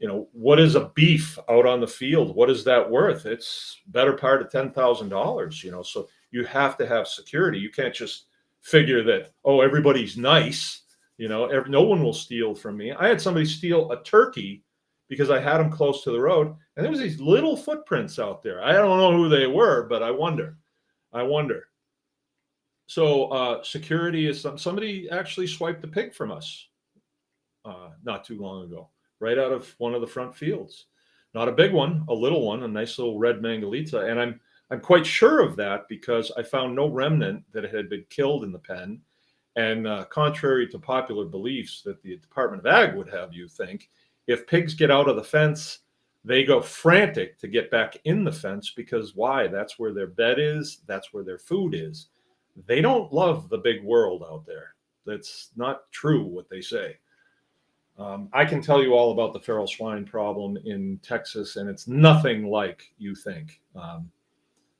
you know, what is a beef out on the field? What is that worth? It's better part of $10,000, you know, so you have to have security. You can't just figure that, oh, everybody's nice, you know, no one will steal from me. I had somebody steal a turkey because I had them close to the road, and there was these little footprints out there. I don't know who they were, but I wonder. I wonder. So security is somebody actually swiped a pig from us not too long ago, right out of one of the front fields. Not a big one, a little one, a nice little red Mangalitsa. And I'm quite sure of that because I found no remnant that it had been killed in the pen. And contrary to popular beliefs that the Department of Ag would have you think, if pigs get out of the fence, they go frantic to get back in the fence because why? That's where their bed is. That's where their food is. They don't love the big world out there. That's not true what they say. I can tell you all about the feral swine problem in Texas, and it's nothing like you think.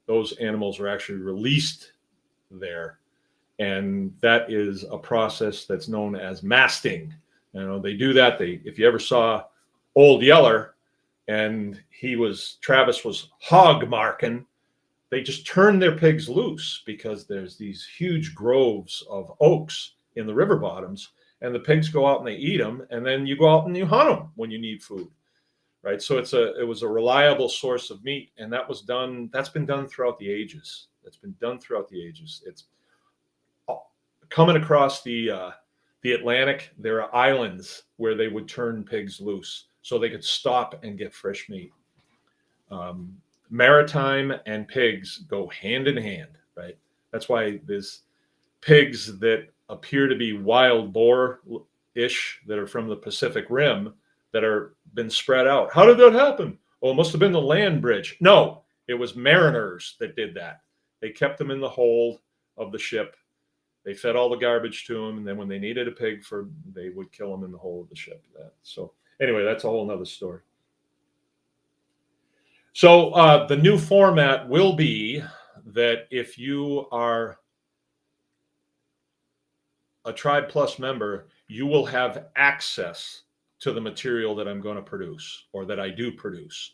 Those animals are actually released there, and that is a process that's known as masting. You know, they do that. If you ever saw Old Yeller, and Travis was hog marking, they just turn their pigs loose because there's these huge groves of oaks in the river bottoms, and the pigs go out and they eat them, and then you go out and you hunt them when you need food, right? So it was a reliable source of meat, and that's been done throughout the ages. It's coming across the Atlantic. There are islands where they would turn pigs loose so they could stop and get fresh meat. Maritime and pigs go hand in hand, right? That's why there's pigs that appear to be wild boar-ish that are from the Pacific Rim that are been spread out. How did that happen? Oh, it must have been the land bridge. No, it was mariners that did that. They kept them in the hold of the ship. They fed all the garbage to them, and then when they needed a pig, they would kill them in the hold of the ship. So anyway, that's a whole nother story. So the new format will be that if you are a Tribe Plus member, you will have access to the material that I'm going to produce or that I do produce.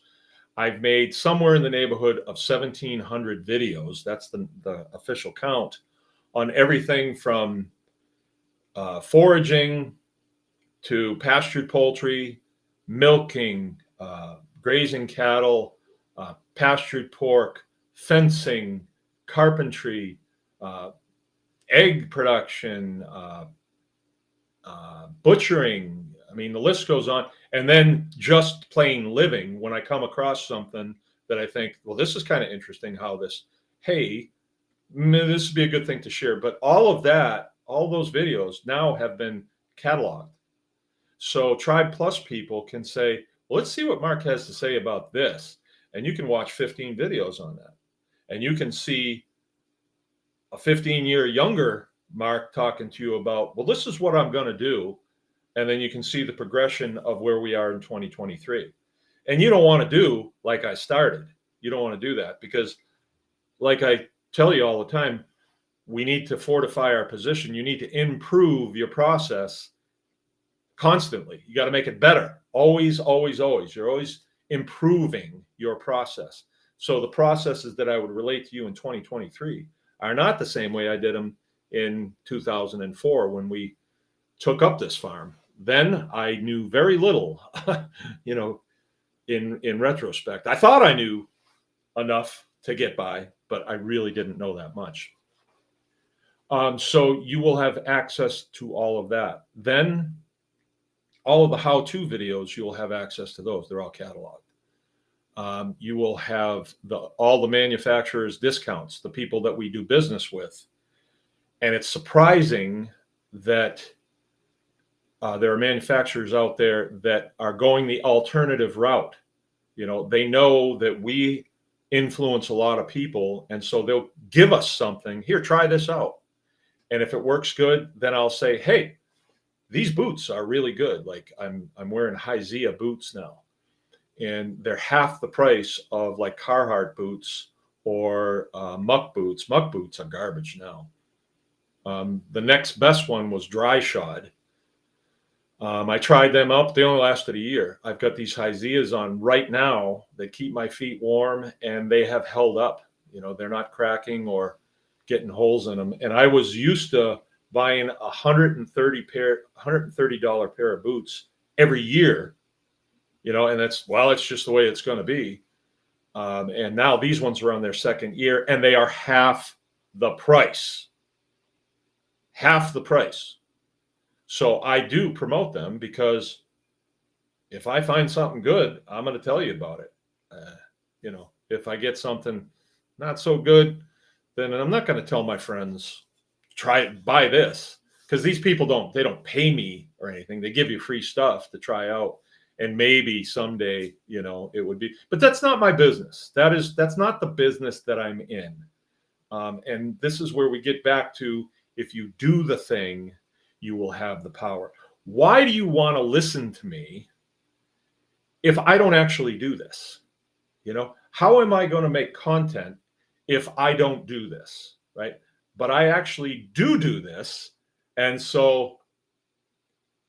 I've made somewhere in the neighborhood of 1,700 videos. That's the official count on everything from foraging to pastured poultry, milking, grazing cattle, pastured pork, fencing, carpentry, egg production, butchering. I mean, the list goes on. And then just plain living, when I come across something that I think, well, this is kind of interesting how this, hey, this would be a good thing to share. But all of that, all those videos now have been cataloged. So Tribe Plus people can say, well, let's see what Mark has to say about this. And you can watch 15 videos on that. And you can see a 15-year younger Mark talking to you about, well, this is what I'm going to do. And then you can see the progression of where we are in 2023. And you don't want to do like I started. You don't want to do that because, like I tell you all the time, we need to fortify our position. You need to improve your process constantly. You got to make it better. Always, always, always. You're always improving your process. So the processes that I would relate to you in 2023 are not the same way I did them in 2004 when we took up this farm. Then I knew very little, in retrospect. I thought I knew enough to get by, but I really didn't know that much. So you will have access to all of that. Then all of the how-to videos, you'll have access to those. They're all cataloged. You will have all the manufacturers' discounts, the people that we do business with. And it's surprising that there are manufacturers out there that are going the alternative route. They know that we influence a lot of people, and so they'll give us something. Here, try this out. And if it works good, then I'll say, hey, these boots are really good. Like I'm wearing Hyzea boots now, and they're half the price of like Carhartt boots or Muck boots. Muck boots are garbage now. The next best one was Dry Shod. I tried them out. They only lasted a year. I've got these Hyzeas on right now that keep my feet warm, and they have held up. They're not cracking or getting holes in them. And I was used to buying $130 pair of boots every year, and it's just the way it's going to be. And now these ones are on their second year, and they are half the price. Half the price. So I do promote them because if I find something good, I'm going to tell you about it. If I get something not so good, then I'm not going to tell my friends, try it, buy this. Because these people don't pay me or anything. They give you free stuff to try out. And maybe someday, it would be, but that's not my business. That's not the business that I'm in. And this is where we get back to, if you do the thing, you will have the power. Why do you want to listen to me if I don't actually do this? How am I going to make content if I don't do this, right? But I actually do this. And so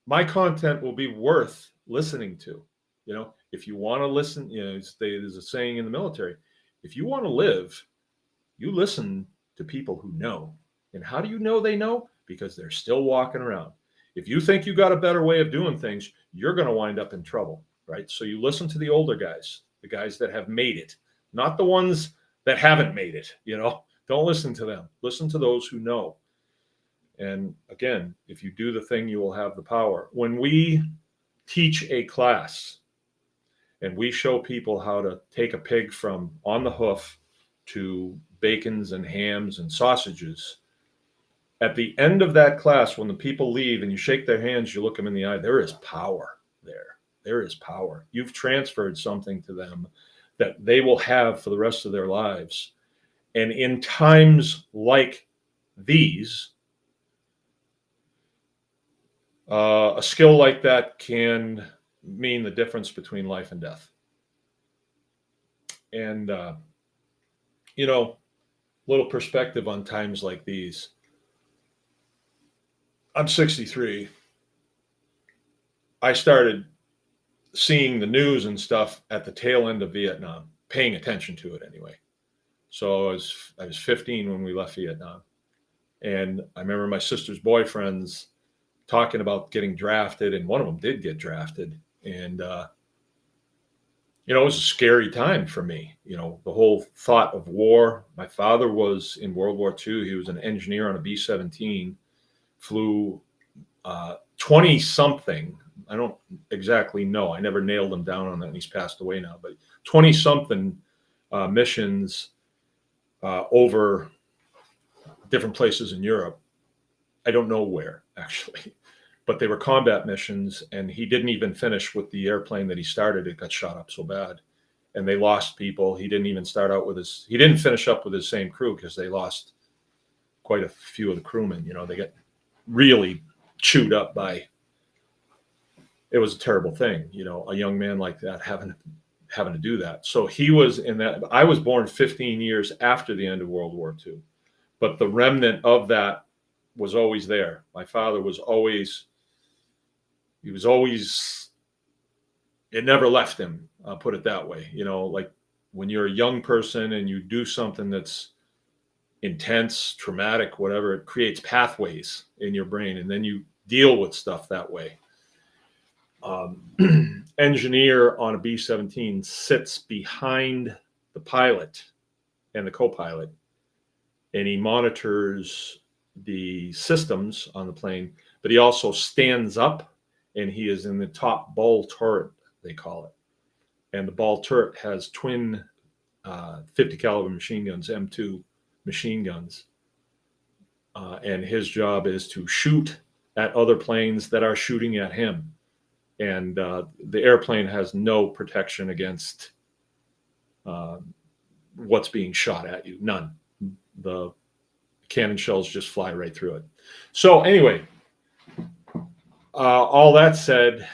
my content will be worth listening to. If you want to listen, there's a saying in the military, if you want to live, you listen to people who know. And how do you know they know? Because they're still walking around. If you think you got a better way of doing things, you're going to wind up in trouble, right? So you listen to the older guys, the guys that have made it, not the ones that haven't made it. Don't listen to them. Listen to those who know. And again, if you do the thing, you will have the power. When we teach a class and we show people how to take a pig from on the hoof to bacons and hams and sausages, at the end of that class, when the people leave and you shake their hands, you look them in the eye, there is power there. There is power. You've transferred something to them that they will have for the rest of their lives. And in times like these, a skill like that can mean the difference between life and death. And, little perspective on times like these. I'm 63. I started seeing the news and stuff at the tail end of Vietnam, paying attention to it anyway. So I was 15 when we left Vietnam. And I remember my sister's boyfriends talking about getting drafted, and one of them did get drafted. And, it was a scary time for me, the whole thought of war. My father was in World War II. He was an engineer on a B-17, flew 20 something. I don't exactly know. I never nailed him down on that, and he's passed away now, but 20 something missions over different places in Europe. I don't know where, actually, but they were combat missions, and he didn't even finish with the airplane that he started. It got shot up so bad, and they lost people. He didn't even start out with he didn't finish up with his same crew because they lost quite a few of the crewmen. They get really chewed up by, it was a terrible thing, a young man like that having to do that. So he was in that. I was born 15 years after the end of World War II, but the remnant of that was always there. My father was always, it never left him. I'll put it that way. Like when you're a young person and you do something that's intense, traumatic, whatever, it creates pathways in your brain, and then you deal with stuff that way. Engineer on a B-17 sits behind the pilot and the co-pilot, and he monitors the systems on the plane, but he also stands up, and he is in the top ball turret, they call it. And the ball turret has twin 50 caliber machine guns, M2 machine guns. And his job is to shoot at other planes that are shooting at him. And the airplane has no protection against what's being shot at you. None. The cannon shells just fly right through it. So anyway, all that said,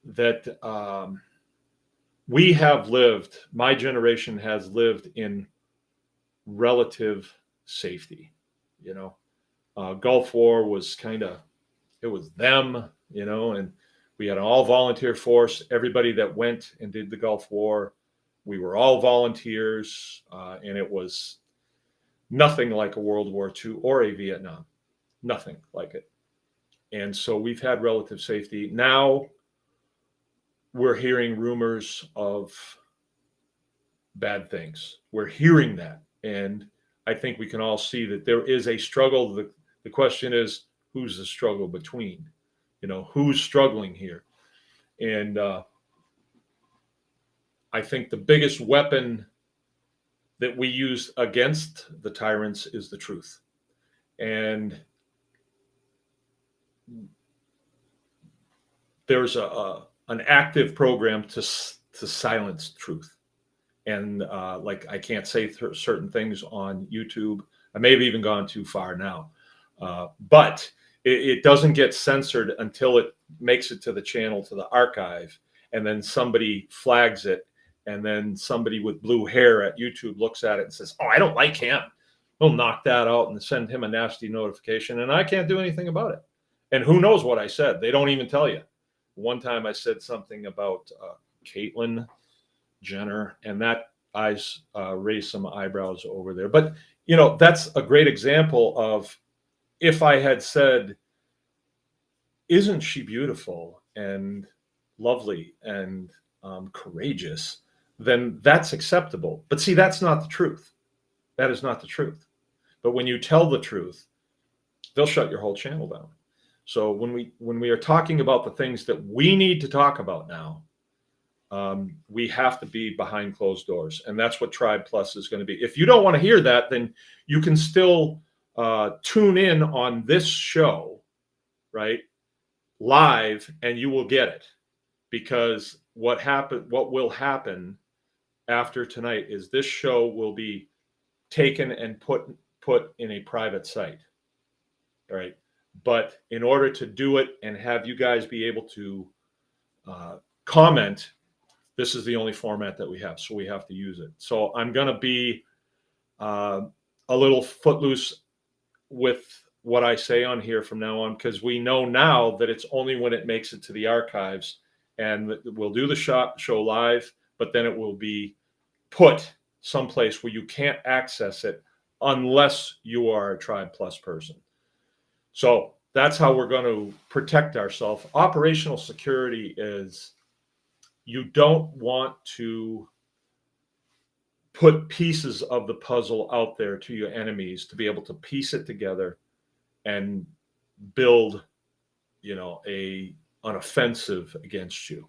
that we have lived, my generation has lived in relative safety. Gulf War was it was them, and we had an all volunteer force. Everybody that went and did the Gulf War, we were all volunteers, and it was nothing like a World War II or a Vietnam, nothing like it. And so we've had relative safety. Now we're hearing rumors of bad things. We're hearing that. And I think we can all see that there is a struggle. The question is, who's the struggle between? Who's struggling here? And I think the biggest weapon that we use against the tyrants is the truth. And there's an active program to silence truth. And like, I can't say certain things on YouTube. I may have even gone too far now, but it doesn't get censored until it makes it to the channel, to the archive, and then somebody flags it, and then somebody with blue hair at YouTube looks at it and says, "Oh, I don't like him." They'll knock that out and send him a nasty notification, and I can't do anything about it. And who knows what I said? They don't even tell you. One time I said something about Caitlyn Jenner, and that eyes raised some eyebrows over there. But that's a great example of, if I had said, "Isn't she beautiful and lovely and courageous?" then that's acceptable. But see, that's not the truth. That is not the truth. But when you tell the truth, they'll shut your whole channel down. So when we are talking about the things that we need to talk about now, we have to be behind closed doors, and that's what Tribe Plus is going to be. If you don't want to hear that, then you can still tune in on this show, right, live, and you will get it. Because what will happen after tonight is this show will be taken and put in a private site, right? But in order to do it and have you guys be able to comment, this is the only format that we have, so we have to use it. So I'm going to be a little footloose with what I say on here from now on, because we know now that it's only when it makes it to the archives, and we'll do the show live, but then it will be put someplace where you can't access it unless you are a Tribe Plus person. So that's how we're going to protect ourselves. Operational security is, you don't want to put pieces of the puzzle out there to your enemies to be able to piece it together and build, an offensive against you.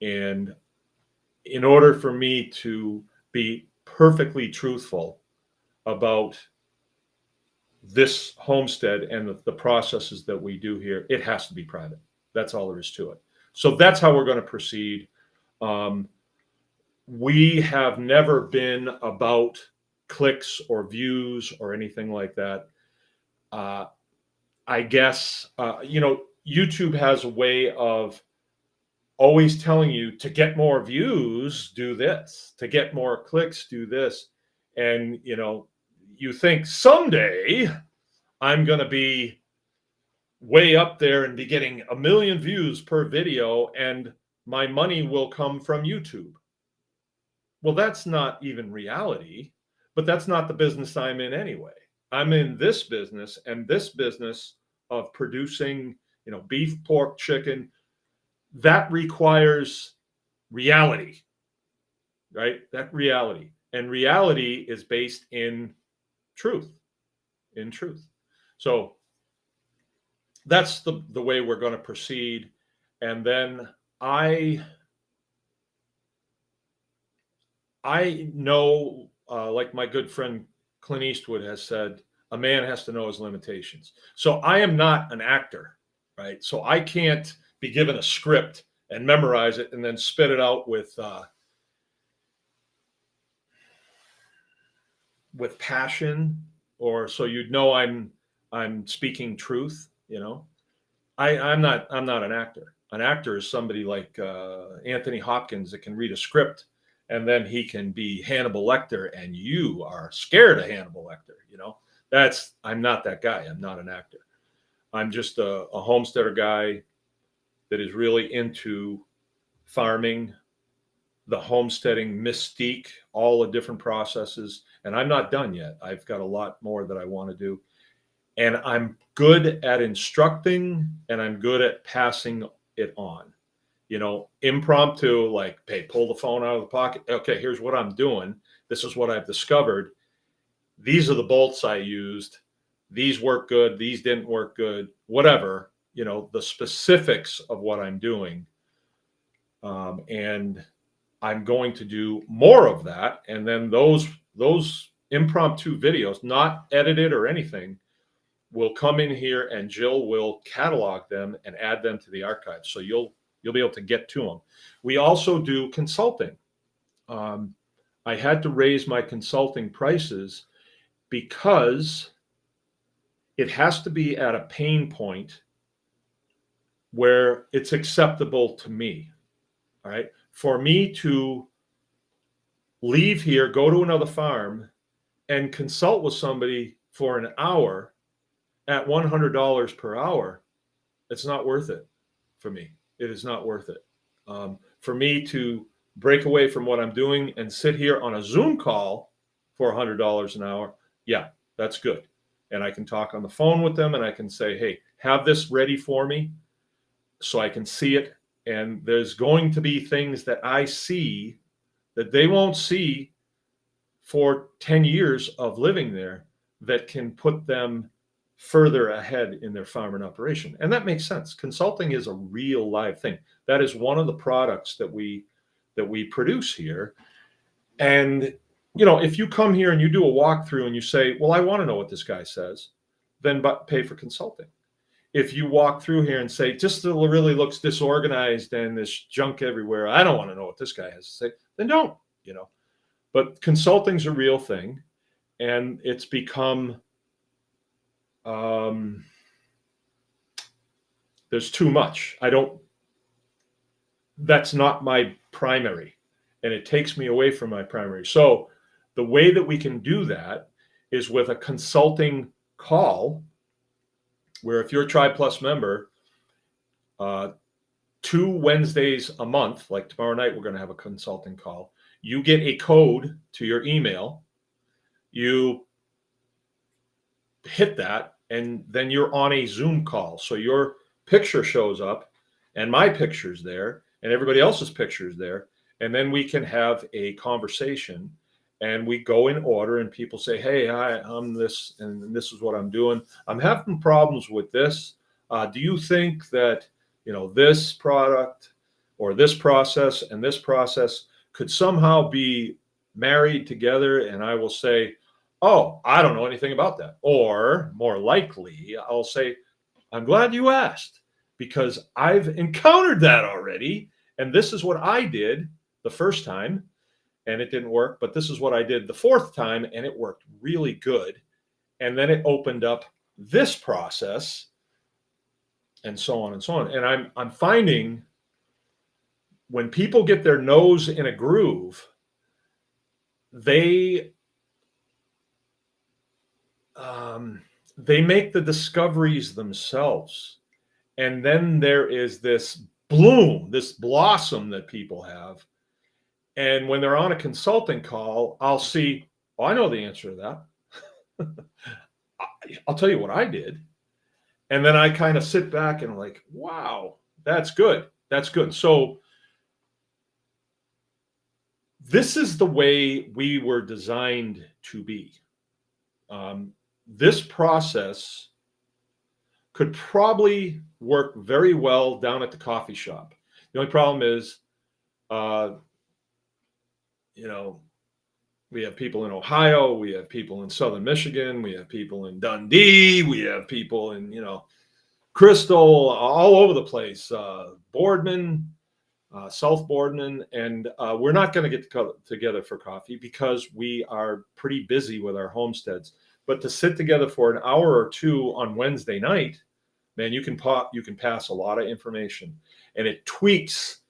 And in order for me to be perfectly truthful about this homestead and the processes that we do here, it has to be private. That's all there is to it. So that's how we're going to proceed. We have never been about clicks or views or anything like that. I guess, YouTube has a way of always telling you, to get more views, do this. To get more clicks, do this. And, you think someday I'm going to be way up there and be getting 1 million views per video, and my money will come from YouTube. Well, that's not even reality, but that's not the business I'm in anyway. I'm in this business, and this business of producing, beef, pork, chicken, that requires reality, right? That reality. And reality is based in truth, So that's the way we're going to proceed. And then I know, like my good friend Clint Eastwood has said, a man has to know his limitations. So I am not an actor, right? So I can't be given a script and memorize it and then spit it out with passion, or so you'd know I'm speaking truth. I'm not an actor. An actor is somebody like Anthony Hopkins that can read a script, and then he can be Hannibal Lecter, and you are scared of Hannibal Lecter. I'm not that guy. I'm not an actor. I'm just a homesteader guy that is really into farming, the homesteading mystique, all the different processes. And I'm not done yet. I've got a lot more that I want to do. And I'm good at instructing, and I'm good at passing it on. impromptu, like, hey, pull the phone out of the pocket. Okay, here's what I'm doing. This is what I've discovered. These are the bolts I used. These work good. These didn't work good. Whatever, the specifics of what I'm doing. And I'm going to do more of that. And then those impromptu videos, not edited or anything, will come in here, and Jill will catalog them and add them to the archive. So you'll be able to get to them. We also do consulting. I had to raise my consulting prices because it has to be at a pain point where it's acceptable to me. All right. For me to leave here, go to another farm, and consult with somebody for an hour at $100 per hour, it's not worth it for me. It is not worth it. For me to break away from what I'm doing and sit here on a Zoom call for $100 an hour, yeah, that's good. And I can talk on the phone with them, and I can say, hey, have this ready for me so I can see it. And there's going to be things that I see that they won't see for 10 years of living there that can put them further ahead in their farm and operation. And that makes sense. Consulting is a real live thing. That is one of the products that we produce here. And if you come here and you do a walkthrough and you say, well, I want to know what this guy says, then pay for consulting. If you walk through here and say, just really looks disorganized and there's junk everywhere, I don't want to know what this guy has to say, then don't. But consulting's a real thing, and it's become there's too much. That's not my primary, and it takes me away from my primary. So the way that we can do that is with a consulting call, where if you're a Tribe Plus member, 2 Wednesdays a month, like tomorrow night, we're going to have a consulting call. You get a code to your email. You hit that, and then you're on a Zoom call. So your picture shows up, and my picture's there, and everybody else's picture's there. And then we can have a conversation, and we go in order, and people say, hey, hi, I'm this, and this is what I'm doing. I'm having problems with this. Do you think that, this product or this process and this process could somehow be married together? And I will say, oh, I don't know anything about that. Or more likely, I'll say, I'm glad you asked, because I've encountered that already. And this is what I did the first time, and it didn't work. But this is what I did the 4th time, and it worked really good. And then it opened up this process, and so on and so on. And I'm finding when people get their nose in a groove, they make the discoveries themselves. And then there is this bloom, this blossom that people have. And when they're on a consulting call, I'll see, oh, I know the answer to that. I'll tell you what I did. And then I kind of sit back and I'm like, wow, that's good. That's good. So this is the way we were designed to be. This process could probably work very well down at the coffee shop. The only problem is, we have people in Ohio, we have people in Southern Michigan, we have people in Dundee, we have people in, Crystal, all over the place, Boardman, South Boardman, and we're not going to get together for coffee because we are pretty busy with our homesteads. But to sit together for an hour or two on Wednesday night, man, you can pass a lot of information, and it tweaks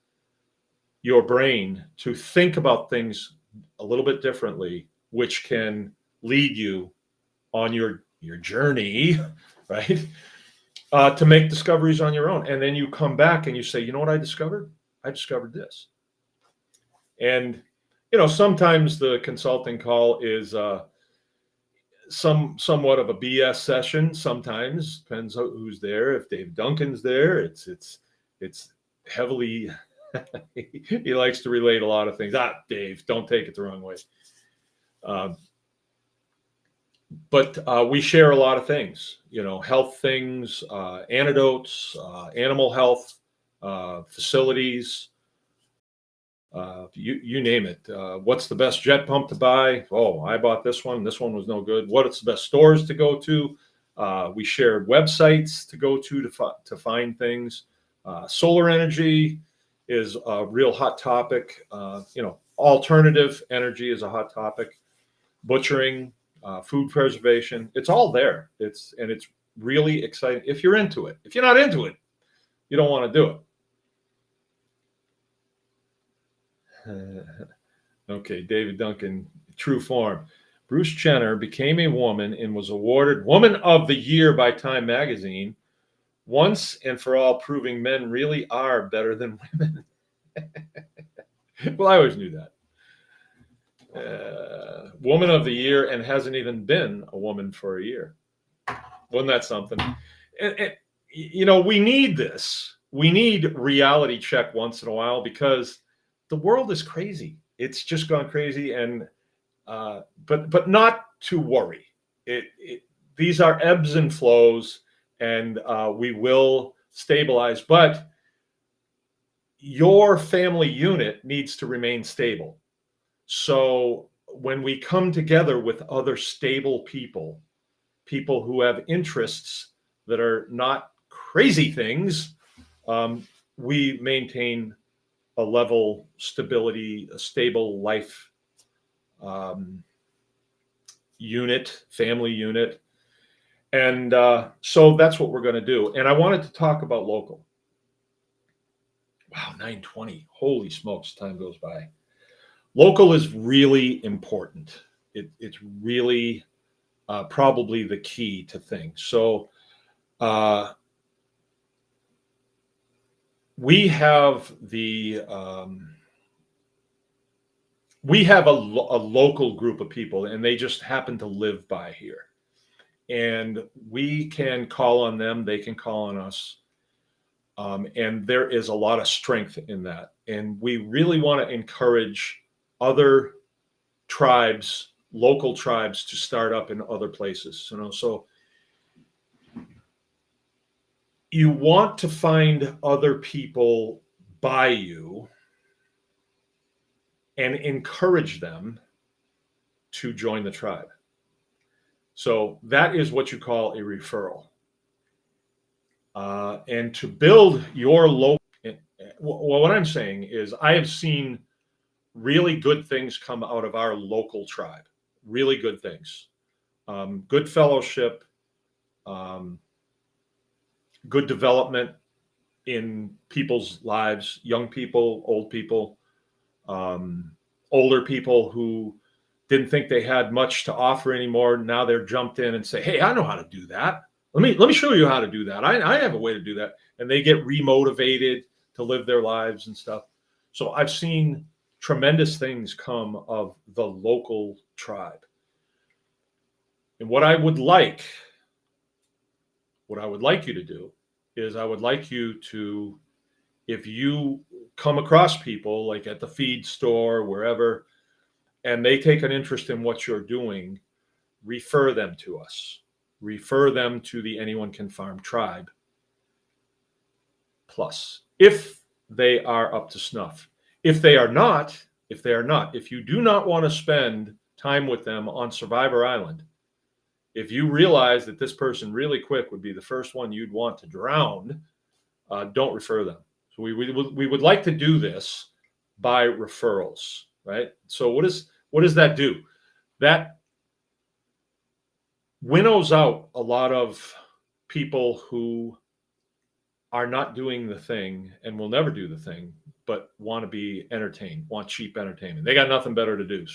your brain to think about things a little bit differently, which can lead you on your journey, right? To make discoveries on your own. And then you come back and you say, you know what I discovered? I discovered this. And, sometimes the consulting call is somewhat of a BS session. Sometimes depends who's there. If Dave Duncan's there, it's heavily, he likes to relate a lot of things. Dave, don't take it the wrong way. But we share a lot of things, health things, antidotes, animal health, facilities, you name it. What's the best jet pump to buy? Oh, I bought this one. This one was no good. What's the best stores to go to? We shared websites to go to find things. Solar energy is a real hot topic. Alternative energy is a hot topic. Butchering, food preservation, it's all there. It's really exciting if you're into it. If you're not into it, you don't want to do it. Okay, David Duncan, true form. Bruce Jenner became a woman and was awarded Woman of the Year by Time magazine, once and for all, proving men really are better than women. Well, I always knew that. Woman of the Year and hasn't even been a woman for a year. Wasn't that something? We need this. We need reality check once in a while because the world is crazy. It's just gone crazy, and but not to worry. These are ebbs and flows, and we will stabilize. But your family unit needs to remain stable. So when we come together with other stable people who have interests that are not crazy things, we maintain a level stability, a stable life unit, family unit. And so that's what we're going to do. And I wanted to talk about local. Wow, 9:20. Holy smokes, time goes by. Local is really important. It's really probably the key to things. So we have a local group of people, and they just happen to live by here. And we can call on them, they can call on us. And there is a lot of strength in that. And we really want to encourage other tribes, local tribes, to start up in other places. So you want to find other people by you and encourage them to join the tribe. So that is what you call a referral. And to build your local, what I'm saying is I have seen really good things come out of our local tribe. Really good things. Good fellowship, good development in people's lives, young people, old people, older people who didn't think they had much to offer anymore. Now they're jumped in and say, hey, I know how to do that. Let me show you how to do that. I have a way to do that. And they get remotivated to live their lives and stuff. So I've seen tremendous things come of the local tribe. And what I would like you to do is I would like you to, if you come across people like at the feed store, wherever, and they take an interest in what you're doing, refer them to us. Refer them to the Anyone Can Farm tribe. Plus, if they are up to snuff. If they are not, if you do not want to spend time with them on Survivor Island, if you realize that this person really quick would be the first one you'd want to drown, don't refer them. So we would like to do this by referrals, right? So what does that do? That winnows out a lot of people who are not doing the thing and will never do the thing, but want to be entertained, want cheap entertainment. They got nothing better to do,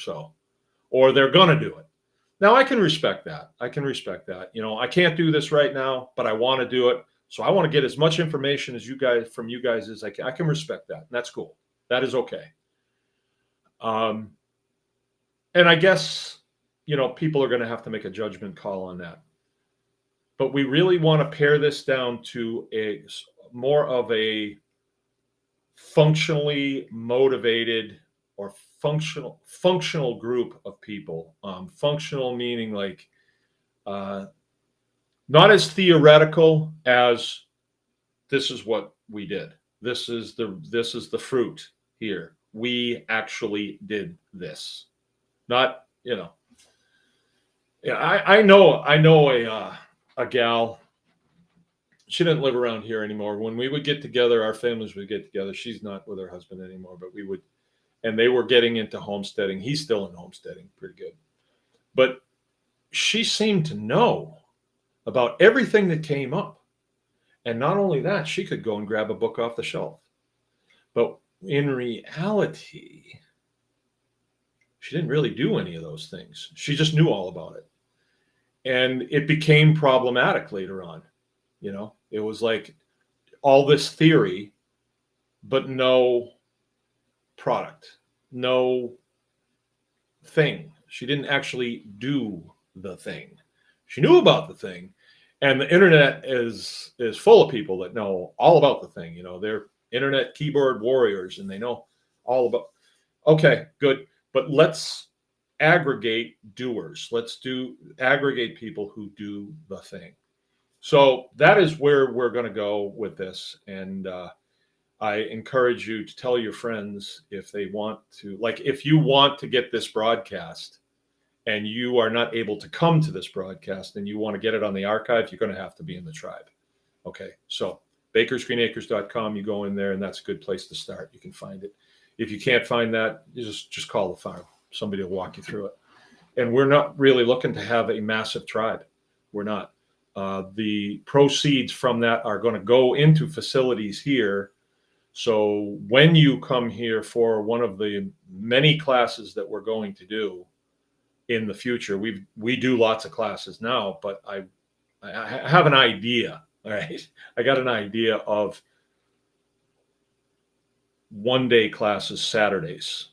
or they're going to do it. Now, I can respect that. I can't do this right now, but I want to do it. So I want to get as much information from you guys as I can. I can respect that. And that's cool. That is okay. And I guess, people are going to have to make a judgment call on that. But we really want to pare this down to more of a functionally motivated or functional group of people. Functional meaning like not as theoretical as this is what we did. This is the fruit here. We actually did this. Not, yeah, I know a gal. She didn't live around here anymore. When we would get together, our families would get together. She's not with her husband anymore, but we would, and they were getting into homesteading. He's still in homesteading, pretty good. But she seemed to know about everything that came up. And not only that, she could go and grab a book off the shelf. But in reality, she didn't really do any of those things. She just knew all about it. And it became problematic later on. It was like all this theory, but no product, no thing. She didn't actually do the thing. She knew about the thing. And the internet is full of people that know all about the thing. They're internet keyboard warriors and they know all about. Okay, good. But let's aggregate doers. Let's aggregate people who do the thing. So that is where we're going to go with this. And I encourage you to tell your friends if they want to, like, if you want to get this broadcast and you are not able to come to this broadcast and you want to get it on the archive, you're going to have to be in the tribe. Okay. So bakersgreenacres.com, you go in there and that's a good place to start. You can find it. If you can't find that, you just call the farm. Somebody will walk you through it. And we're not really looking to have a massive tribe. We're not. The proceeds from that are going to go into facilities here. So when you come here for one of the many classes that we're going to do in the future, we do lots of classes now, but I have an idea. All right. I got an idea of one-day classes Saturdays,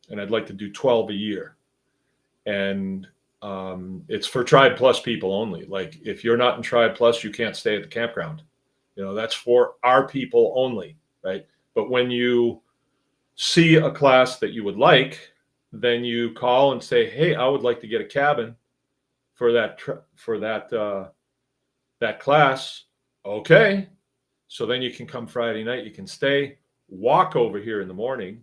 and I'd like to do 12 a year. And it's for Tribe Plus people only. Like if you're not in Tribe Plus, you can't stay at the campground. That's for our people only, right? But when you see a class that you would like, then you call and say, "Hey, I would like to get a cabin for that that class." Okay, so then you can come Friday night. You can stay, walk over here in the morning,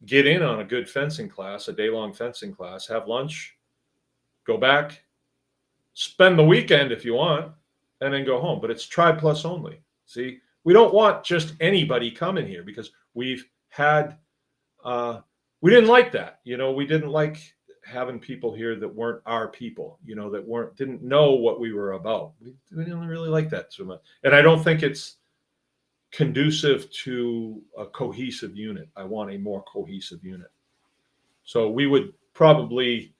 get in on a good fencing class, a day-long fencing class, have lunch, go back, spend the weekend if you want, and then go home. But it's Tribe Plus only. See, we don't want just anybody coming here because we've had, we didn't like that. We didn't like having people here that weren't our people, that didn't know what we were about. We didn't really like that so much. And I don't think it's conducive to a cohesive unit. I want a more cohesive unit. So we would probably,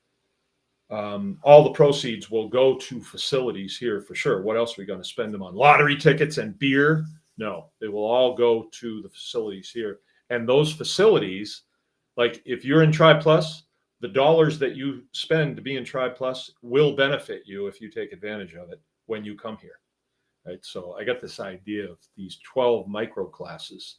all the proceeds will go to facilities here for sure. What else are we going to spend them on? Lottery tickets and beer? No, they will all go to the facilities here. And those facilities, like if you're in Tribe Plus, the dollars that you spend to be in Tribe Plus will benefit you if you take advantage of it when you come here. Right. So I got this idea of these 12 micro classes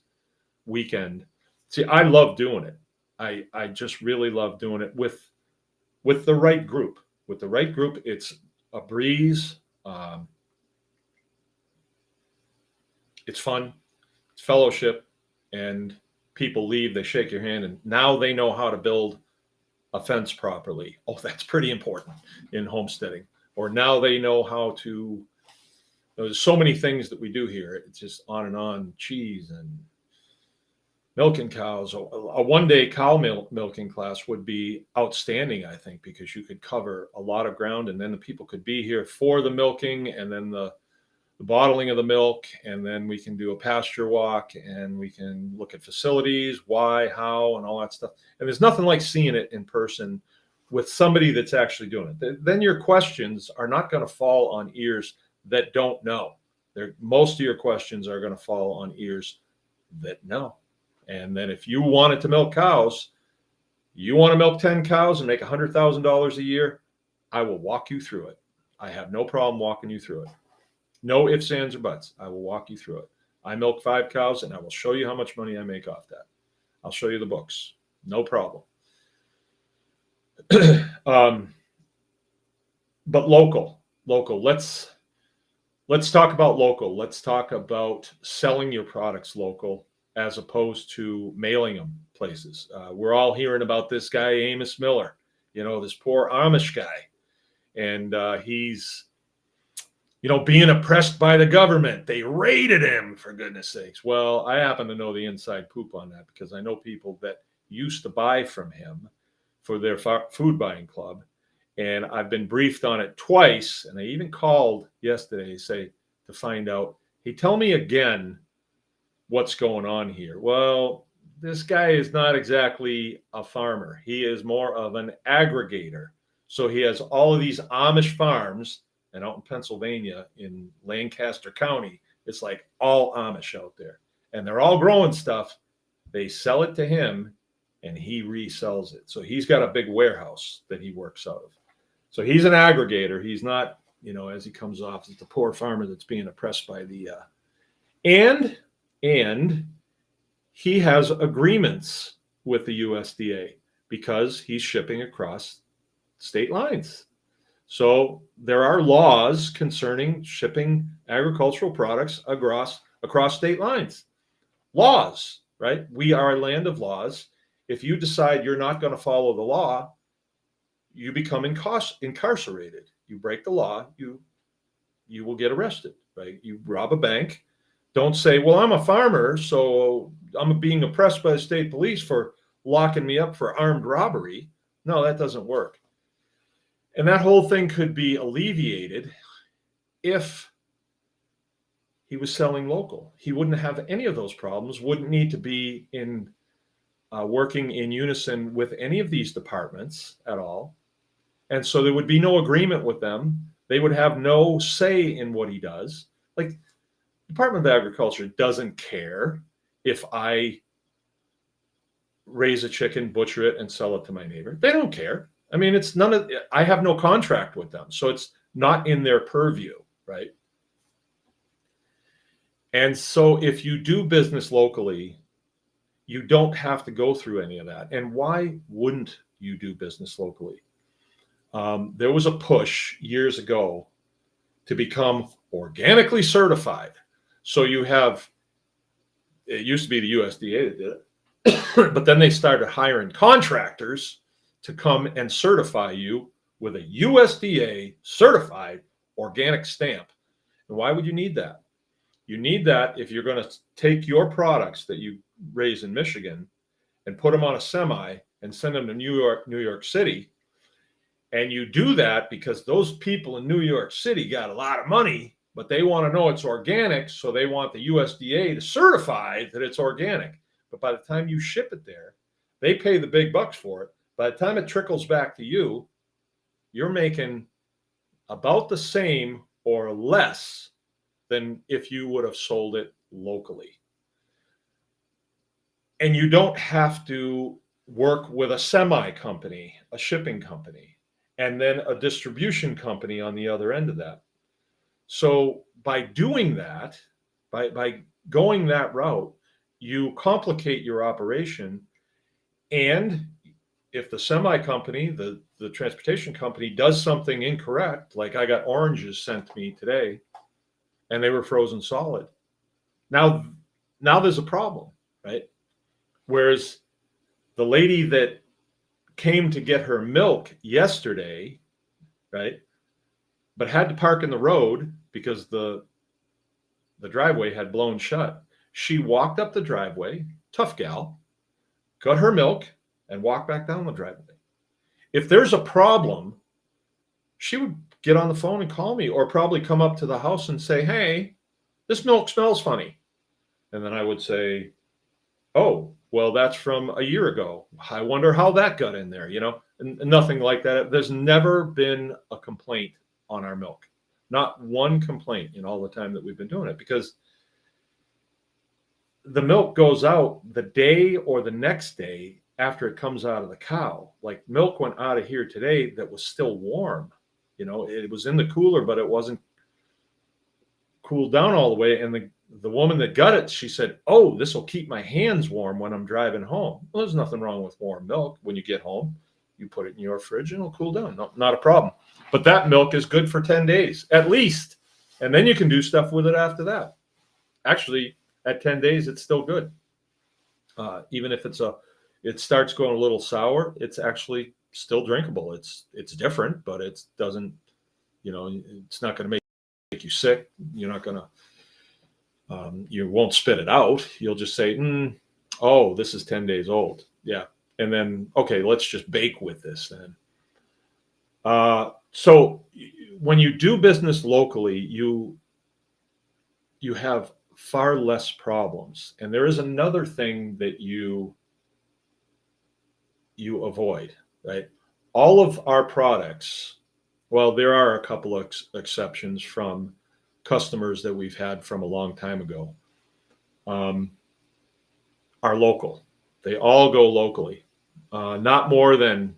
weekend. See, I love doing it. I just really love doing it with the right group. With the right group, it's a breeze. It's fun. It's fellowship. And people leave, they shake your hand, and now they know how to build a fence properly. Oh, that's pretty important in homesteading. Or now they know how to. There's so many things that we do here. It's just on and on. Cheese and milking cows. A one-day cow milking class would be outstanding, I think, because you could cover a lot of ground, and then the people could be here for the milking and then the bottling of the milk, and then we can do a pasture walk, and we can look at facilities, why, how, and all that stuff. And there's nothing like seeing it in person with somebody that's actually doing it. Then your questions are not going to fall on ears that don't know. Most of your questions are going to fall on ears that know. And then if you wanted to milk cows, you want to milk 10 cows and make $100,000 a year, I will walk you through it. I have no problem walking you through it. No ifs, ands, or buts. I will walk you through it. I milk 5 cows, and I will show you how much money I make off that. I'll show you the books. No problem. But local. Let's talk about local. Let's talk about selling your products local as opposed to mailing them places. We're all hearing about this guy, Amos Miller, this poor Amish guy. And he's, being oppressed by the government. They raided him, for goodness sakes. Well, I happen to know the inside poop on that because I know people that used to buy from him for their food buying club. And I've been briefed on it twice. And I even called yesterday to find out. Hey, tell me again what's going on here. Well, this guy is not exactly a farmer. He is more of an aggregator. So he has all of these Amish farms, and out in Pennsylvania, in Lancaster County, it's like all Amish out there. And they're all growing stuff. They sell it to him, and he resells it. So he's got a big warehouse that he works out of. So he's an aggregator. He's not, as he comes off, as the poor farmer that's being oppressed by the, and he has agreements with the USDA because he's shipping across state lines. So there are laws concerning shipping agricultural products across state lines. Laws, right? We are a land of laws. If you decide you're not going to follow the law, you become incarcerated. You break the law, you will get arrested, right? You rob a bank. Don't say, well, I'm a farmer, so I'm being oppressed by the state police for locking me up for armed robbery. No, that doesn't work. And that whole thing could be alleviated if he was selling local. He wouldn't have any of those problems, wouldn't need to be working in unison with any of these departments at all. And so there would be no agreement with them. They would have no say in what he does. Like, Department of Agriculture doesn't care if I raise a chicken, butcher it, and sell it to my neighbor. They don't care. I mean, I have no contract with them, so it's not in their purview, right? And so if you do business locally, you don't have to go through any of that. And why wouldn't you do business locally? There was a push years ago to become organically certified. So it used to be the USDA that did it, but then they started hiring contractors to come and certify you with a USDA certified organic stamp. And why would you need that? You need that if you're going to take your products that you raise in Michigan and put them on a semi and send them to New York City. And you do that because those people in New York City got a lot of money, but they want to know it's organic. So they want the USDA to certify that it's organic. But by the time you ship it there, they pay the big bucks for it. By the time it trickles back to you, you're making about the same or less than if you would have sold it locally. And you don't have to work with a semi company, a shipping company, and then a distribution company on the other end of that. So by doing that, by going that route, you complicate your operation. And if the semi company, the transportation company, does something incorrect, like I got oranges sent to me today and they were frozen solid. Now there's a problem, right? Whereas the lady that came to get her milk yesterday, right, but had to park in the road because the driveway had blown shut. She walked up the driveway, tough gal, got her milk, and walked back down the driveway. If there's a problem, she would get on the phone and call me, or probably come up to the house and say, hey, this milk smells funny. And then I would say, oh, well, that's from a year ago. I wonder how that got in there, and nothing like that. There's never been a complaint on our milk. Not one complaint in all the time that we've been doing it, because the milk goes out the day or the next day after it comes out of the cow. Like, milk went out of here today that was still warm. It was in the cooler, but it wasn't cooled down all the way. And the woman that got it, she said, "Oh, this will keep my hands warm when I'm driving home." Well, there's nothing wrong with warm milk. When you get home, you put it in your fridge and it'll cool down. No, not a problem. But that milk is good for 10 days at least. And then you can do stuff with it after that. Actually, at 10 days, it's still good. Even if it starts going a little sour, it's actually still drinkable. It's different, but it doesn't, it's not going to make you sick. You're not going to, you won't spit it out. You'll just say, oh, this is 10 days old. Yeah. And then, okay, let's just bake with this then. So when you do business locally, you have far less problems. And there is another thing that you avoid, right? All of our products, well, there are a couple of exceptions from customers that we've had from a long time ago, are local. They all go locally, not more than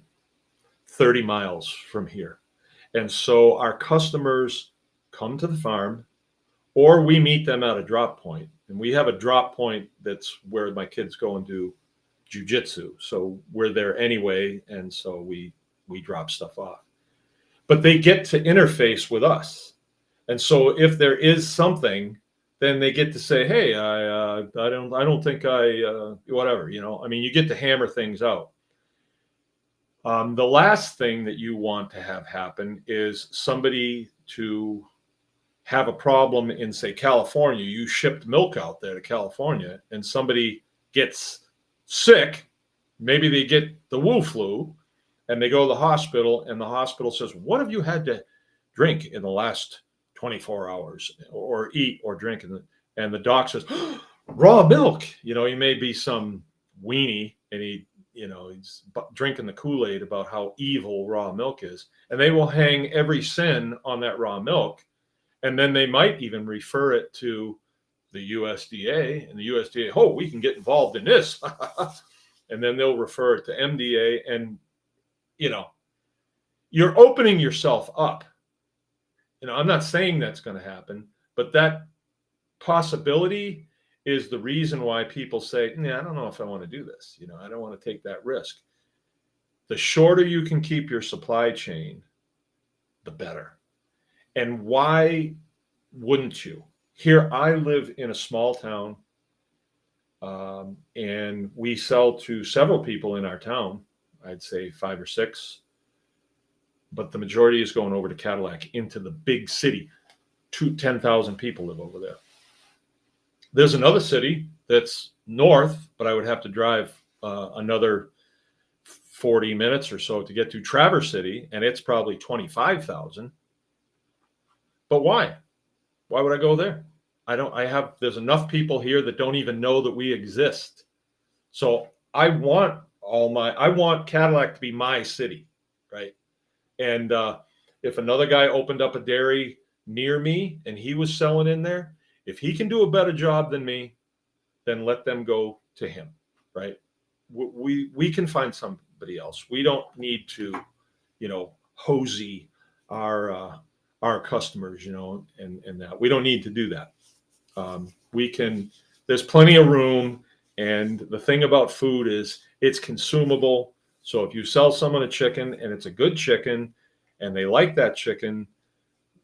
30 miles from here. And so our customers come to the farm, or we meet them at a drop point. And we have a drop point that's where my kids go and do jujitsu. So we're there anyway, and so we drop stuff off. But they get to interface with us. And so if there is something, then they get to say, "Hey, I don't think whatever, I mean, you get to hammer things out." The last thing that you want to have happen is somebody to have a problem in, say, California. You shipped milk out there to California, and somebody gets sick. Maybe they get the Wu flu, and they go to the hospital, and the hospital says, "What have you had to drink in the last 24 hours or eat or drink?" And the doc says, "Raw milk." He may be some weenie, and he's drinking the Kool-Aid about how evil raw milk is. And they will hang every sin on that raw milk. And then they might even refer it to the USDA, and the USDA, "Oh, we can get involved in this." And then they'll refer it to MDA, and, you're opening yourself up. I'm not saying that's going to happen, but that possibility is the reason why people say, "Yeah, I don't know if I want to do this. I don't want to take that risk." The shorter you can keep your supply chain, the better. And why wouldn't you? Here, I live in a small town, and we sell to several people in our town. I'd say 5 or 6, but the majority is going over to Cadillac into the big city. 10,000 people live over there. There's another city that's north, but I would have to drive another 40 minutes or so to get to Traverse City, and it's probably 25,000. But why? Why would I go there? There's enough people here that don't even know that we exist. So I want Cadillac to be my city, right? And if another guy opened up a dairy near me and he was selling in there, if he can do a better job than me, then let them go to him, right? We can find somebody else. We don't need to, hosey our customers, and that. We don't need to do that. There's plenty of room. And the thing about food is it's consumable. So if you sell someone a chicken and it's a good chicken and they like that chicken,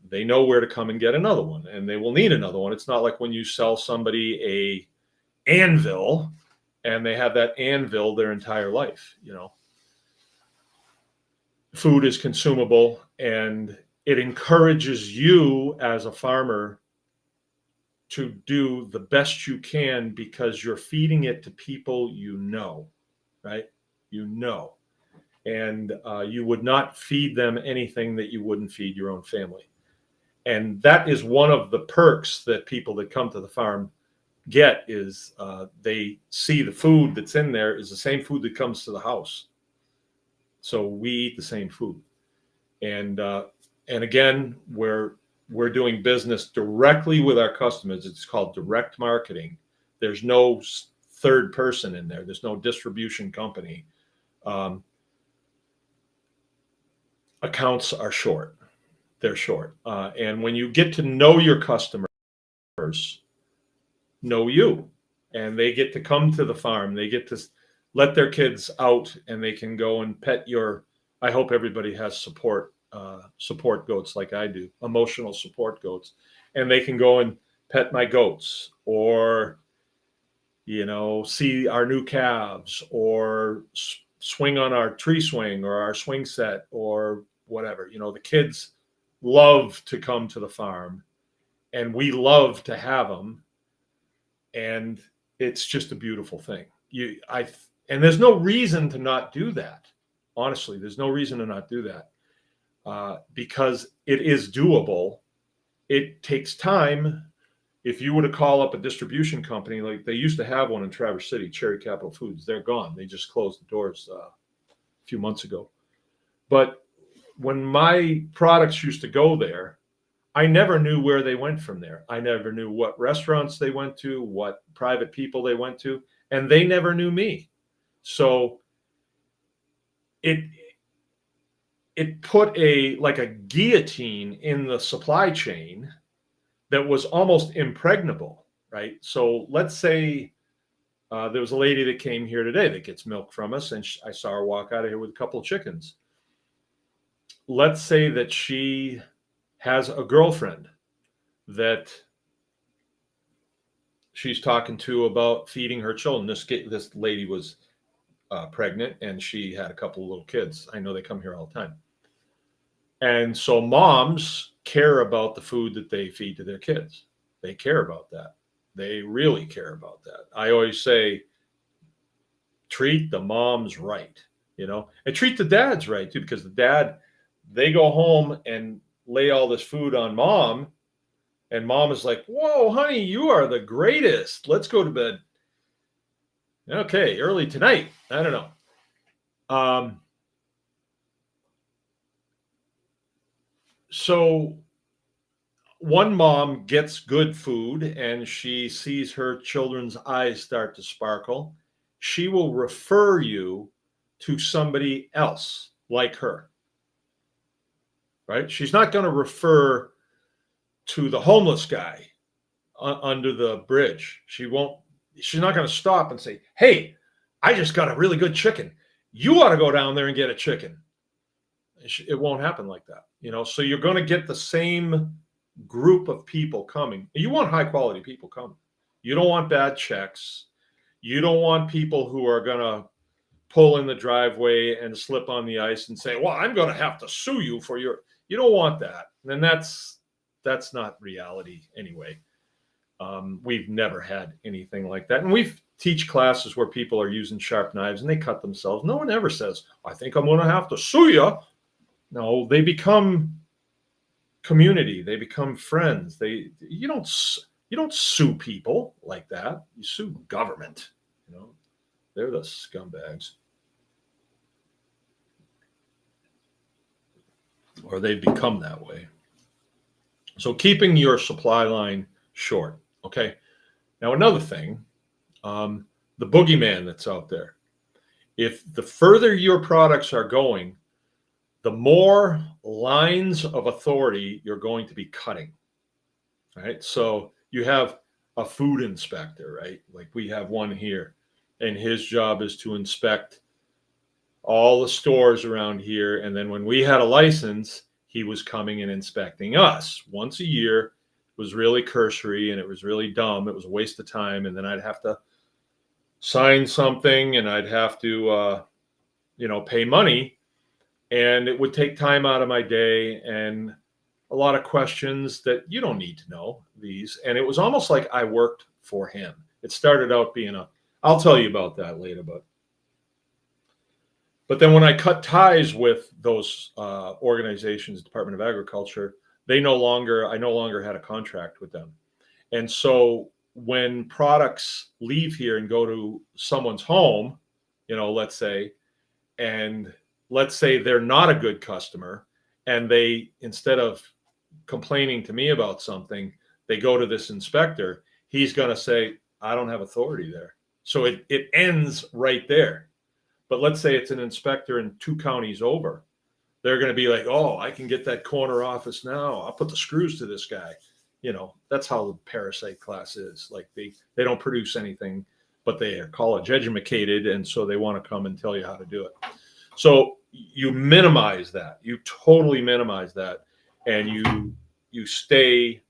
they know where to come and get another one, and they will need another one. It's not like when you sell somebody a anvil and they have that anvil their entire life. Food is consumable, and it encourages you as a farmer to do the best you can because you're feeding it to people right? And you would not feed them anything that you wouldn't feed your own family. And that is one of the perks that people that come to the farm get is they see the food that's in there is the same food that comes to the house. So we eat the same food. And again, we're doing business directly with our customers. It's called direct marketing. There's no third person in there. There's no distribution company. Accounts are short. They're short. And when you get to know your customers, know you, and they get to come to the farm. They get to let their kids out, and they can go and pet your. I hope everybody has support goats like I do, emotional support goats, and they can go and pet my goats, or see our new calves, or swing on our tree swing or our swing set or whatever. The kids love to come to the farm, and we love to have them, and it's just a beautiful thing. And there's no reason to not do that. Honestly, there's no reason to not do that, because it is doable. It takes time. If you were to call up a distribution company, like they used to have one in Traverse City, Cherry Capital Foods, they're gone. They just closed the doors a few months ago. But when my products used to go there, I never knew where they went from there. I never knew what restaurants they went to, what private people they went to, and they never knew me. So it put like a guillotine in the supply chain that was almost impregnable, right? So let's say there was a lady that came here today that gets milk from us, and I saw her walk out of here with a couple of chickens. Let's say that she has a girlfriend that she's talking to about feeding her children. This lady was pregnant, and she had a couple of little kids. I know they come here all the time. And so moms care about the food that they feed to their kids. They care about that. They really care about that. I always say, treat the moms right, and treat the dads right too, because the dad, they go home and lay all this food on mom, and mom is like, whoa, honey, you are the greatest. Let's go to bed. Okay, early tonight. I don't know. So one mom gets good food and she sees her children's eyes start to sparkle. She will refer you to somebody else like her, right? She's not going to refer to the homeless guy under the bridge. She's not going to stop and say, hey, I just got a really good chicken. You ought to go down there and get a chicken. It won't happen like that, so you're going to get the same group of people coming. You want high quality people coming. You don't want bad checks. You don't want people who are going to pull in the driveway and slip on the ice and say, well, I'm going to have to sue you for you don't want that. And that's not reality anyway. We've never had anything like that. And we teach classes where people are using sharp knives and they cut themselves. No one ever says, I think I'm going to have to sue you. No, they become community. They become friends. You don't sue people like that. You sue government. They're the scumbags, or they become that way. So keeping your supply line short. Okay. Now another thing, the boogeyman that's out there. If the further your products are going, the more lines of authority you're going to be cutting, right? So you have a food inspector, right? Like we have one here, and his job is to inspect all the stores around here. And then when we had a license, he was coming and inspecting us once a year. It was really cursory and it was really dumb. It was a waste of time. And then I'd have to sign something and I'd have to, pay money. And it would take time out of my day and a lot of questions that you don't need to know these. And it was almost like I worked for him. It started out being I'll tell you about that later, but then when I cut ties with those organizations, Department of Agriculture, I no longer had a contract with them. And so when products leave here and go to someone's home, let's say they're not a good customer, and they, instead of complaining to me about something, they go to this inspector, he's going to say, I don't have authority there. So it ends right there. But let's say it's an inspector in 2 counties over. They're going to be like, oh, I can get that corner office now. I'll put the screws to this guy. That's how the parasite class is. Like they don't produce anything, but they are college educated, and so they want to come and tell you how to do it. So you minimize that. You totally minimize that, and you stay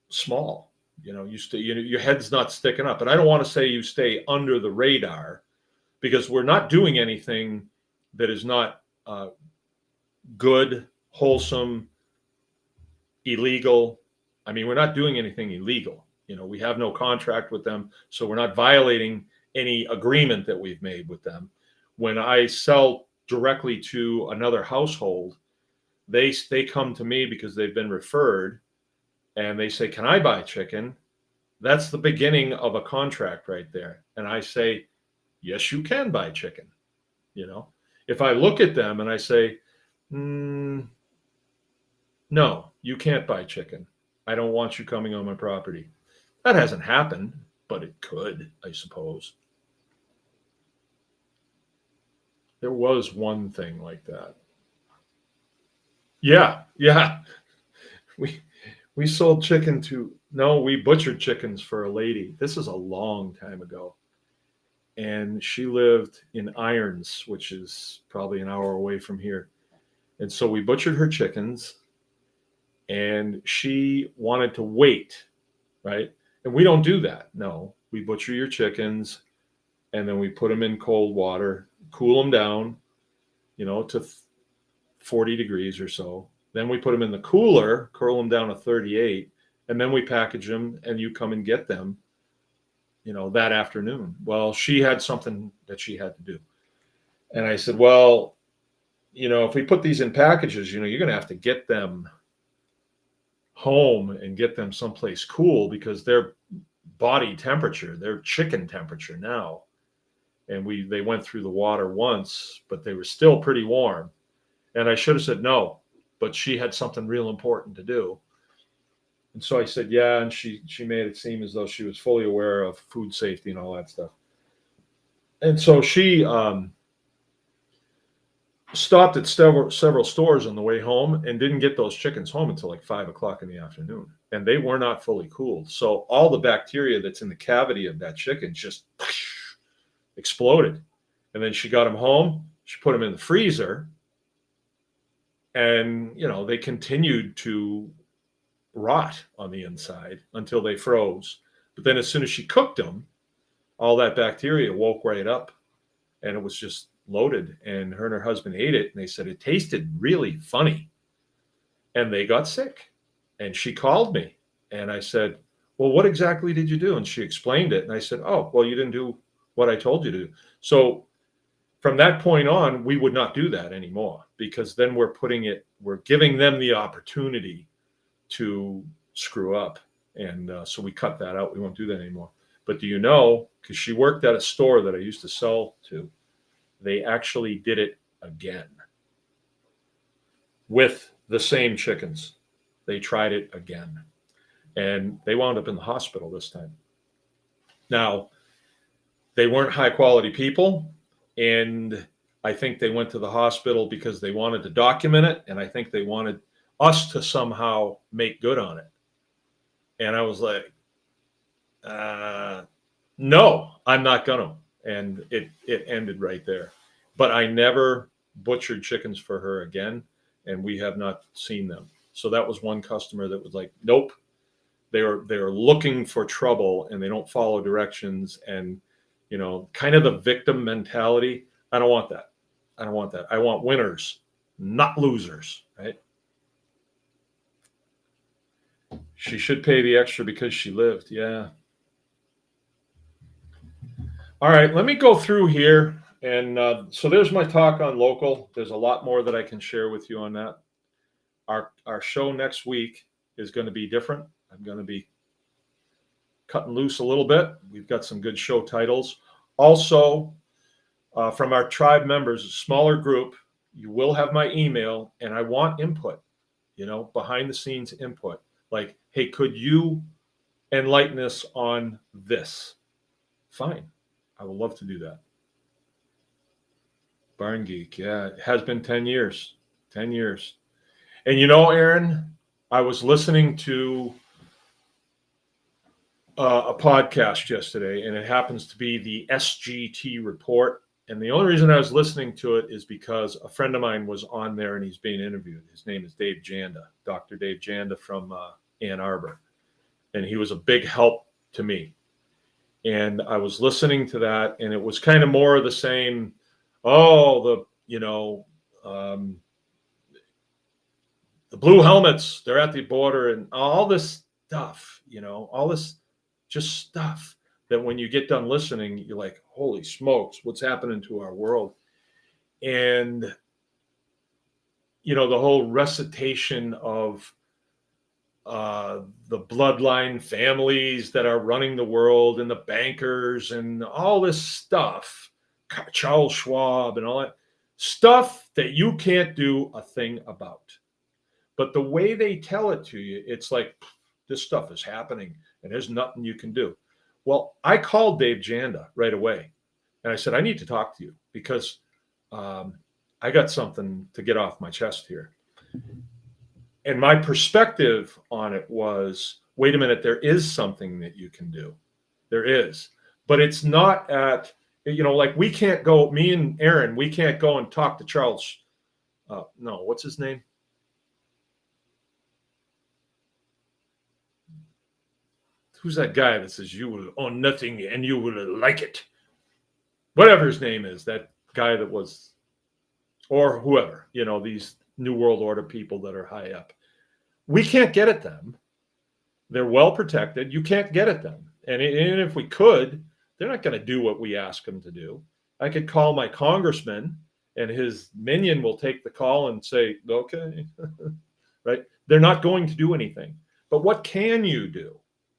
small. You stay. Your head's not sticking up. And I don't want to say you stay under the radar, because we're not doing anything that is not good, wholesome, illegal. I mean, we're not doing anything illegal. We have no contract with them, so we're not violating any agreement that we've made with them. When I sell directly to another household, they come to me because they've been referred, and they say, "Can I buy chicken?" That's the beginning of a contract right there. And I say, "Yes, you can buy chicken." If I look at them and I say, "No, you can't buy chicken. I don't want you coming on my property." That hasn't happened, but it could, I suppose. There was one thing like that. Yeah. We sold chicken to, no, we butchered chickens for a lady. This is a long time ago. And she lived in Irons, which is probably an hour away from here. And so we butchered her chickens, and she wanted to wait, right? And we don't do that. No, we butcher your chickens, and then we put them in cold water, cool them down, to 40 degrees or so. Then we put them in the cooler, curl them down to 38, and then we package them, and you come and get them, that afternoon. Well, she had something that she had to do. And I said, well, if we put these in packages, you're going to have to get them home and get them someplace cool, because they're body temperature, they're chicken temperature now. And they went through the water once, but they were still pretty warm. And I should have said no, but she had something real important to do. And so I said, yeah. And she made it seem as though she was fully aware of food safety and all that stuff. And so she stopped at several stores on the way home and didn't get those chickens home until like 5 o'clock in the afternoon. And they were not fully cooled. So all the bacteria that's in the cavity of that chicken just exploded. And then she got them home. She put them in the freezer. And, they continued to rot on the inside until they froze. But then as soon as she cooked them, all that bacteria woke right up, and it was just loaded. And her husband ate it, and they said it tasted really funny. And they got sick. And she called me, and I said, well, what exactly did you do? And she explained it. And I said, oh, well, you didn't do what I told you to do. So from that point on, we would not do that anymore, because then we're giving them the opportunity to screw up. And so we cut that out. We won't do that anymore. But do you know, because she worked at a store that I used to sell to, they actually did it again with the same chickens. They tried it again, and they wound up in the hospital this time. Now, they weren't high quality people, and I think they went to the hospital because they wanted to document it, and I think they wanted us to somehow make good on it. And I was like, no, I'm not gonna. And it ended right there. But I never butchered chickens for her again, and we have not seen them. So that was one customer that was like, nope. They're looking for trouble, and they don't follow directions, and kind of the victim mentality. I don't want that. I want winners, not losers, right? She should pay the extra because she lived. Yeah. All right, let me go through here. And so there's my talk on local. There's a lot more that I can share with you on that. Our show next week is going to be different. I'm going to be cutting loose a little bit. We've got some good show titles. Also, from our tribe members, a smaller group, you will have my email, and I want input, behind the scenes input. Like, hey, could you enlighten us on this? Fine. I would love to do that. Barn Geek. Yeah, it has been 10 years. 10 years. And Aaron, I was listening to a podcast yesterday, and it happens to be the SGT report. And the only reason I was listening to it is because a friend of mine was on there and he's being interviewed. His name is Dave Janda, Dr. Dave Janda from Ann Arbor. And he was a big help to me. And I was listening to that, and it was kind of more of the same. Oh, the blue helmets, they're at the border, and all this stuff, all this just stuff that when you get done listening, you're like, holy smokes, what's happening to our world? And, the whole recitation of the bloodline families that are running the world and the bankers and all this stuff, Charles Schwab and all that stuff that you can't do a thing about. But the way they tell it to you, it's like, this stuff is happening and there's nothing you can do. Well, I called Dave Janda right away. And I said, I need to talk to you because I got something to get off my chest here. And my perspective on it was, wait a minute, there is something that you can do. There is. But it's not at, like we can't go, me and Aaron, we can't go and talk to Charles. No, what's his name? Who's that guy that says you will own nothing and you will like it? Whatever his name is, that guy that was, or whoever, these New World Order people that are high up. We can't get at them. They're well protected. You can't get at them. And if we could, they're not going to do what we ask them to do. I could call my congressman and his minion will take the call and say, okay, right? They're not going to do anything. But what can you do?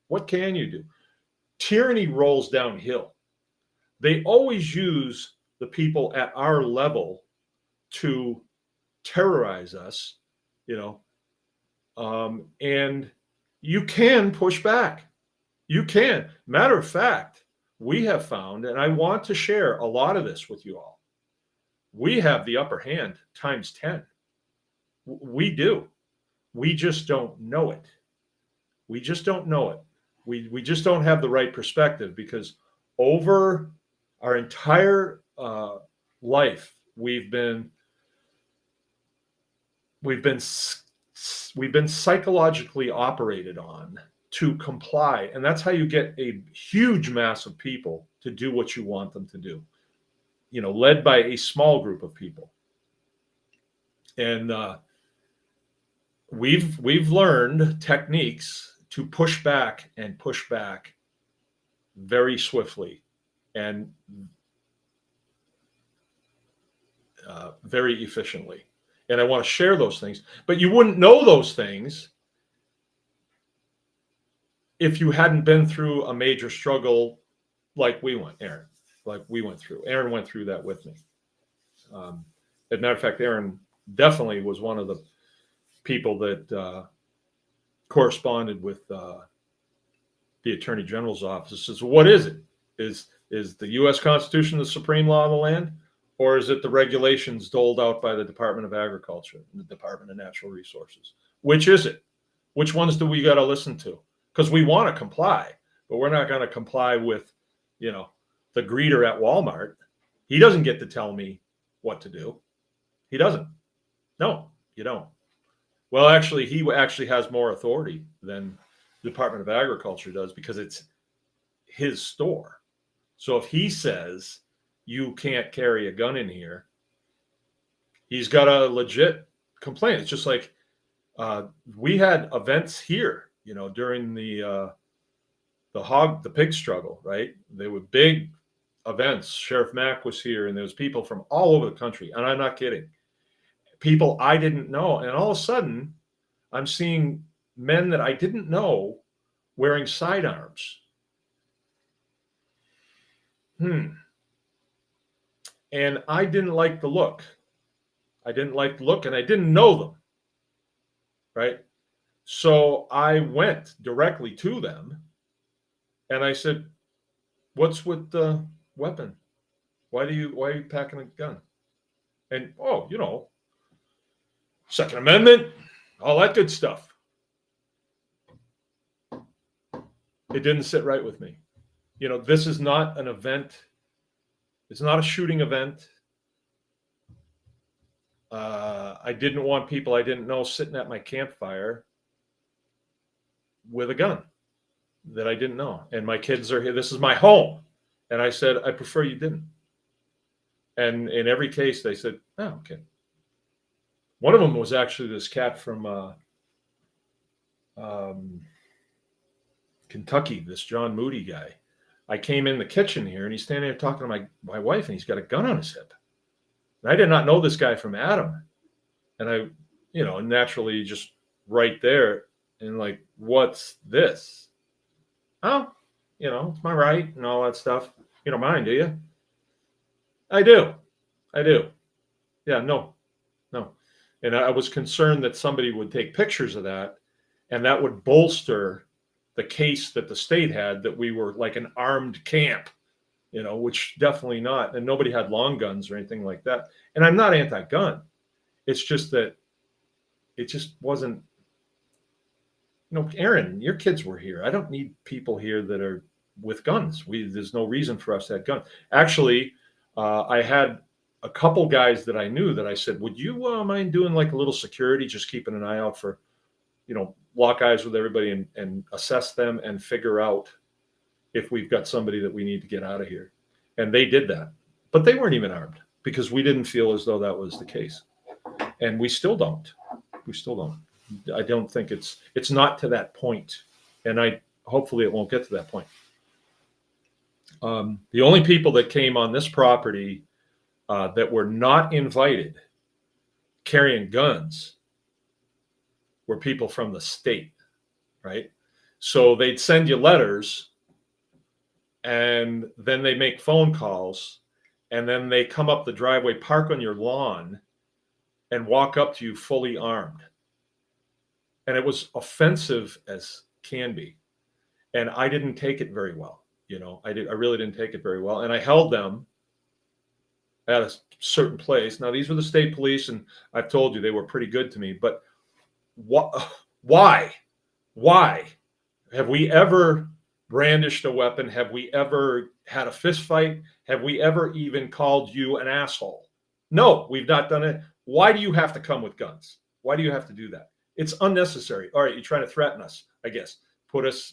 What can you do? Tyranny rolls downhill. They always use the people at our level to terrorize us, and you can push back. You can. Matter of fact, we have found, and I want to share a lot of this with you all, we have the upper hand times 10. We do. We just don't know it. We just don't know it. We just don't have the right perspective because over our entire life, we've been psychologically operated on to comply. And that's how you get a huge mass of people to do what you want them to do, led by a small group of people. And we've learned techniques to push back very swiftly and very efficiently. And I want to share those things. But you wouldn't know those things if you hadn't been through a major struggle like we went, Aaron, like we went through. Aaron went through that with me. As a matter of fact, Aaron definitely was one of the people that corresponded with the Attorney General's office. Says, what is it? Is the U.S. Constitution the supreme law of the land? Or is it the regulations doled out by the Department of Agriculture and the Department of Natural Resources? Which is it? Which ones do we got to listen to? Because we want to comply, but we're not going to comply with, the greeter at Walmart. He doesn't get to tell me what to do. He doesn't. No, you don't. Well, actually, he actually has more authority than the Department of Agriculture does because it's his store. So if he says you can't carry a gun in here, he's got a legit complaint. It's just like we had events here, during the pig struggle, right? There were big events. Sheriff Mack was here, and there was people from all over the country, and I'm not kidding. People I didn't know, and all of a sudden, I'm seeing men that I didn't know wearing sidearms. And I didn't like the look. And I didn't know them, right? So I went directly to them, and I said, "What's with the weapon? Why are you packing a gun?" And Second Amendment, all that good stuff. It didn't sit right with me. This is not an event. It's not a shooting event. I didn't want people I didn't know sitting at my campfire with a gun that I didn't know. And my kids are here. This is my home. And I said, I prefer you didn't. And in every case, they said, oh, okay. One of them was actually this cat from Kentucky, this John Moody guy. I came in the kitchen here, and he's standing there talking to my wife, and he's got a gun on his hip. And I did not know this guy from Adam. And I, naturally just right there, and like, what's this? Oh, it's my right and all that stuff. You don't mind, do you? I do. Yeah, no. And I was concerned that somebody would take pictures of that, and that would bolster the case that the state had that we were like an armed camp, which definitely not. And nobody had long guns or anything like that. And I'm not anti-gun. It's just that it just wasn't, Aaron, your kids were here. I don't need people here that are with guns. There's no reason for us to have guns. Actually, I had a couple guys that I knew that I said, would you mind doing like a little security, just keeping an eye out for, lock eyes with everybody and assess them and figure out if we've got somebody that we need to get out of here. And they did that, but they weren't even armed because we didn't feel as though that was the case. And we still don't. I don't think it's not to that point. And hopefully it won't get to that point. The only people that came on this property that were not invited carrying guns were people from the state, right? So they'd send you letters, and then they make phone calls, and then they come up the driveway, park on your lawn, and walk up to you fully armed. And it was offensive as can be. And I didn't take it very well. I really didn't take it very well. And I held them at a certain place. Now, these were the state police, and I've told you they were pretty good to me. But why? Have we ever brandished a weapon? Have we ever had a fist fight? Have we ever even called you an asshole? No, we've not done it. Why do you have to come with guns? Why do you have to do that? It's unnecessary. All right, you're trying to threaten us, I guess.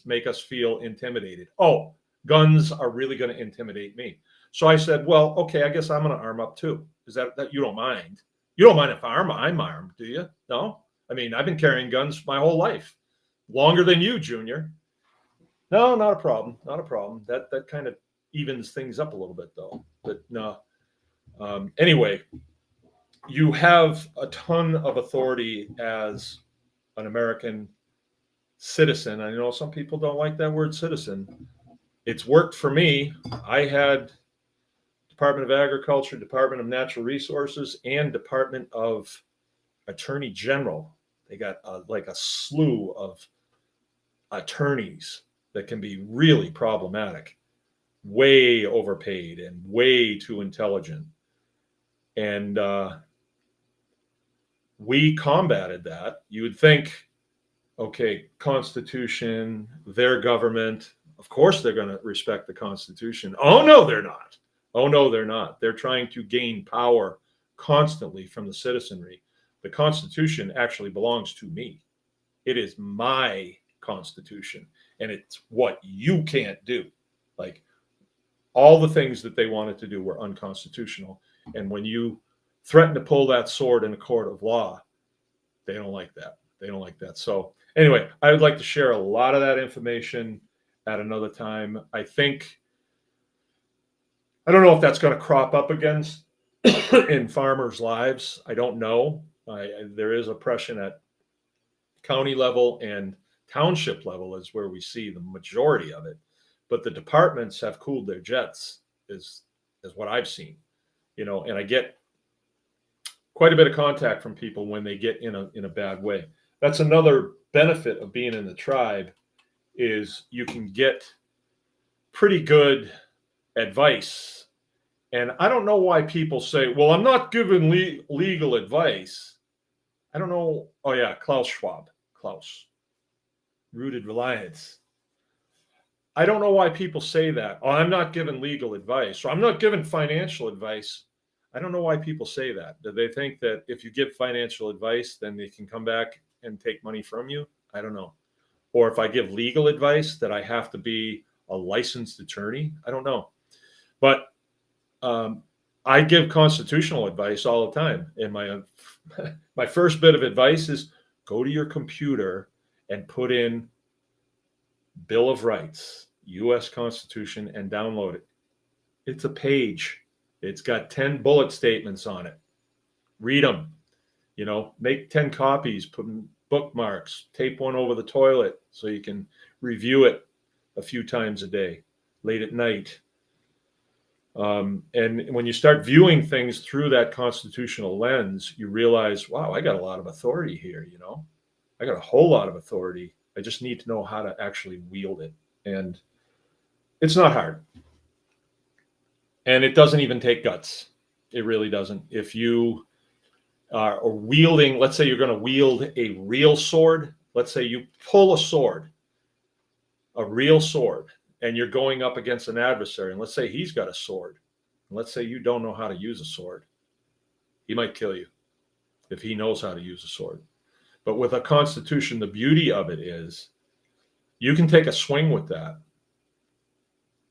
Make us feel intimidated. Oh, guns are really going to intimidate me. So I said, well, okay, I guess I'm going to arm up too. Is that you don't mind? You don't mind if I'm armed, do you? No? I mean, I've been carrying guns my whole life. Longer than you, Junior. No, not a problem. That kind of evens things up a little bit, though. But no. Anyway, you have a ton of authority as an American citizen. I know some people don't like that word citizen. It's worked for me. I had Department of Agriculture, Department of Natural Resources, and Department of Attorney General. They got like a slew of attorneys that can be really problematic, way overpaid and way too intelligent. And we combated that. You would think, okay, Constitution, their government, of course they're going to respect the Constitution. Oh, no, they're not. They're trying to gain power constantly from the citizenry. The Constitution actually belongs to me. It is my Constitution, and it's what you can't do. Like, all the things that they wanted to do were unconstitutional. And when you threaten to pull that sword in a court of law, they don't like that. So anyway, I would like to share a lot of that information at another time. I don't know if that's going to crop up again in farmers' lives. I don't know. There is oppression at county level, and township level is where we see the majority of it. But the departments have cooled their jets, is what I've seen. And I get quite a bit of contact from people when they get in a bad way. That's another benefit of being in the tribe, is you can get pretty good advice. And I don't know why people say, well, I'm not giving legal advice. I don't know. Oh yeah, Klaus Schwab. Rooted Reliance. I don't know why people say that. Oh, I'm not giving legal advice, or I'm not giving financial advice. I don't know why people say that. Do they think that if you give financial advice, then they can come back and take money from you? I don't know. Or if I give legal advice, that I have to be a licensed attorney? I don't know. But I give constitutional advice all the time. And my first bit of advice is go to your computer and put in Bill of Rights, U.S. Constitution, and download it. It's a page. It's got 10 bullet statements on it. Read them. Make 10 copies, put bookmarks, tape one over the toilet so you can review it a few times a day, late at night. And when you start viewing things through that constitutional lens, you realize, wow, I got a lot of authority here. I got a whole lot of authority. I just need to know how to actually wield it. And it's not hard. And it doesn't even take guts. It really doesn't. If you are wielding, let's say you're going to wield a real sword. Let's say you pull a real sword, and you're going up against an adversary. And let's say he's got a sword. And let's say you don't know how to use a sword. He might kill you if he knows how to use a sword. But with a constitution, the beauty of it is you can take a swing with that.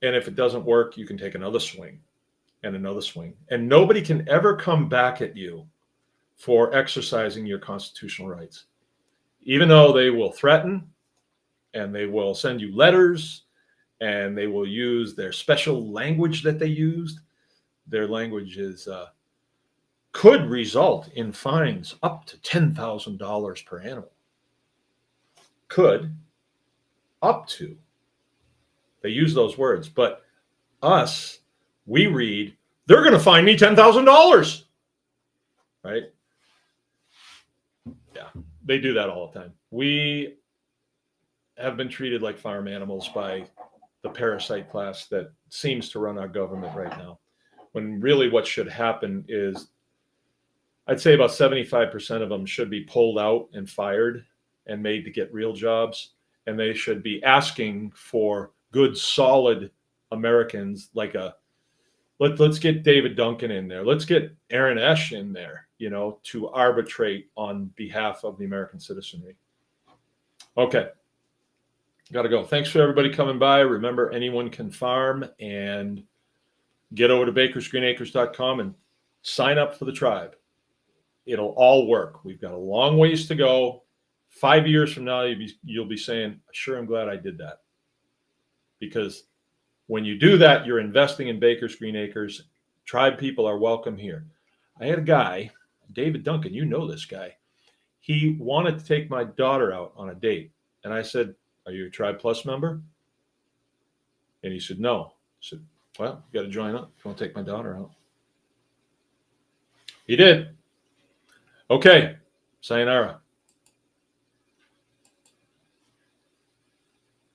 And if it doesn't work, you can take another swing and another swing. And nobody can ever come back at you for exercising your constitutional rights, even though they will threaten and they will send you letters and they will use their special language that they used. Their language could result in fines up to $10,000 per animal. Could, up to. They use those words, but us, we read, they're going to fine me $10,000, right? Yeah, they do that all the time. We have been treated like farm animals by the parasite class that seems to run our government right now. When really what should happen is, I'd say about 75% of them should be pulled out and fired and made to get real jobs. And they should be asking for good, solid Americans, like let's get David Duncan in there. Let's get Aaron Esch in there, to arbitrate on behalf of the American citizenry. Okay. Got to go. Thanks for everybody coming by. Remember, anyone can farm, and get over to bakersgreenacres.com and sign up for the tribe. It'll all work. We've got a long ways to go. 5 years from now, you'll be saying, sure, I'm glad I did that. Because when you do that, you're investing in Baker's Green Acres. Tribe people are welcome here. I had a guy, David Duncan, you know this guy. He wanted to take my daughter out on a date. And I said, are you a Tribe Plus member? And he said, no. I said, well, you got to join up if you want to take my daughter out. He did. Okay. Sayonara.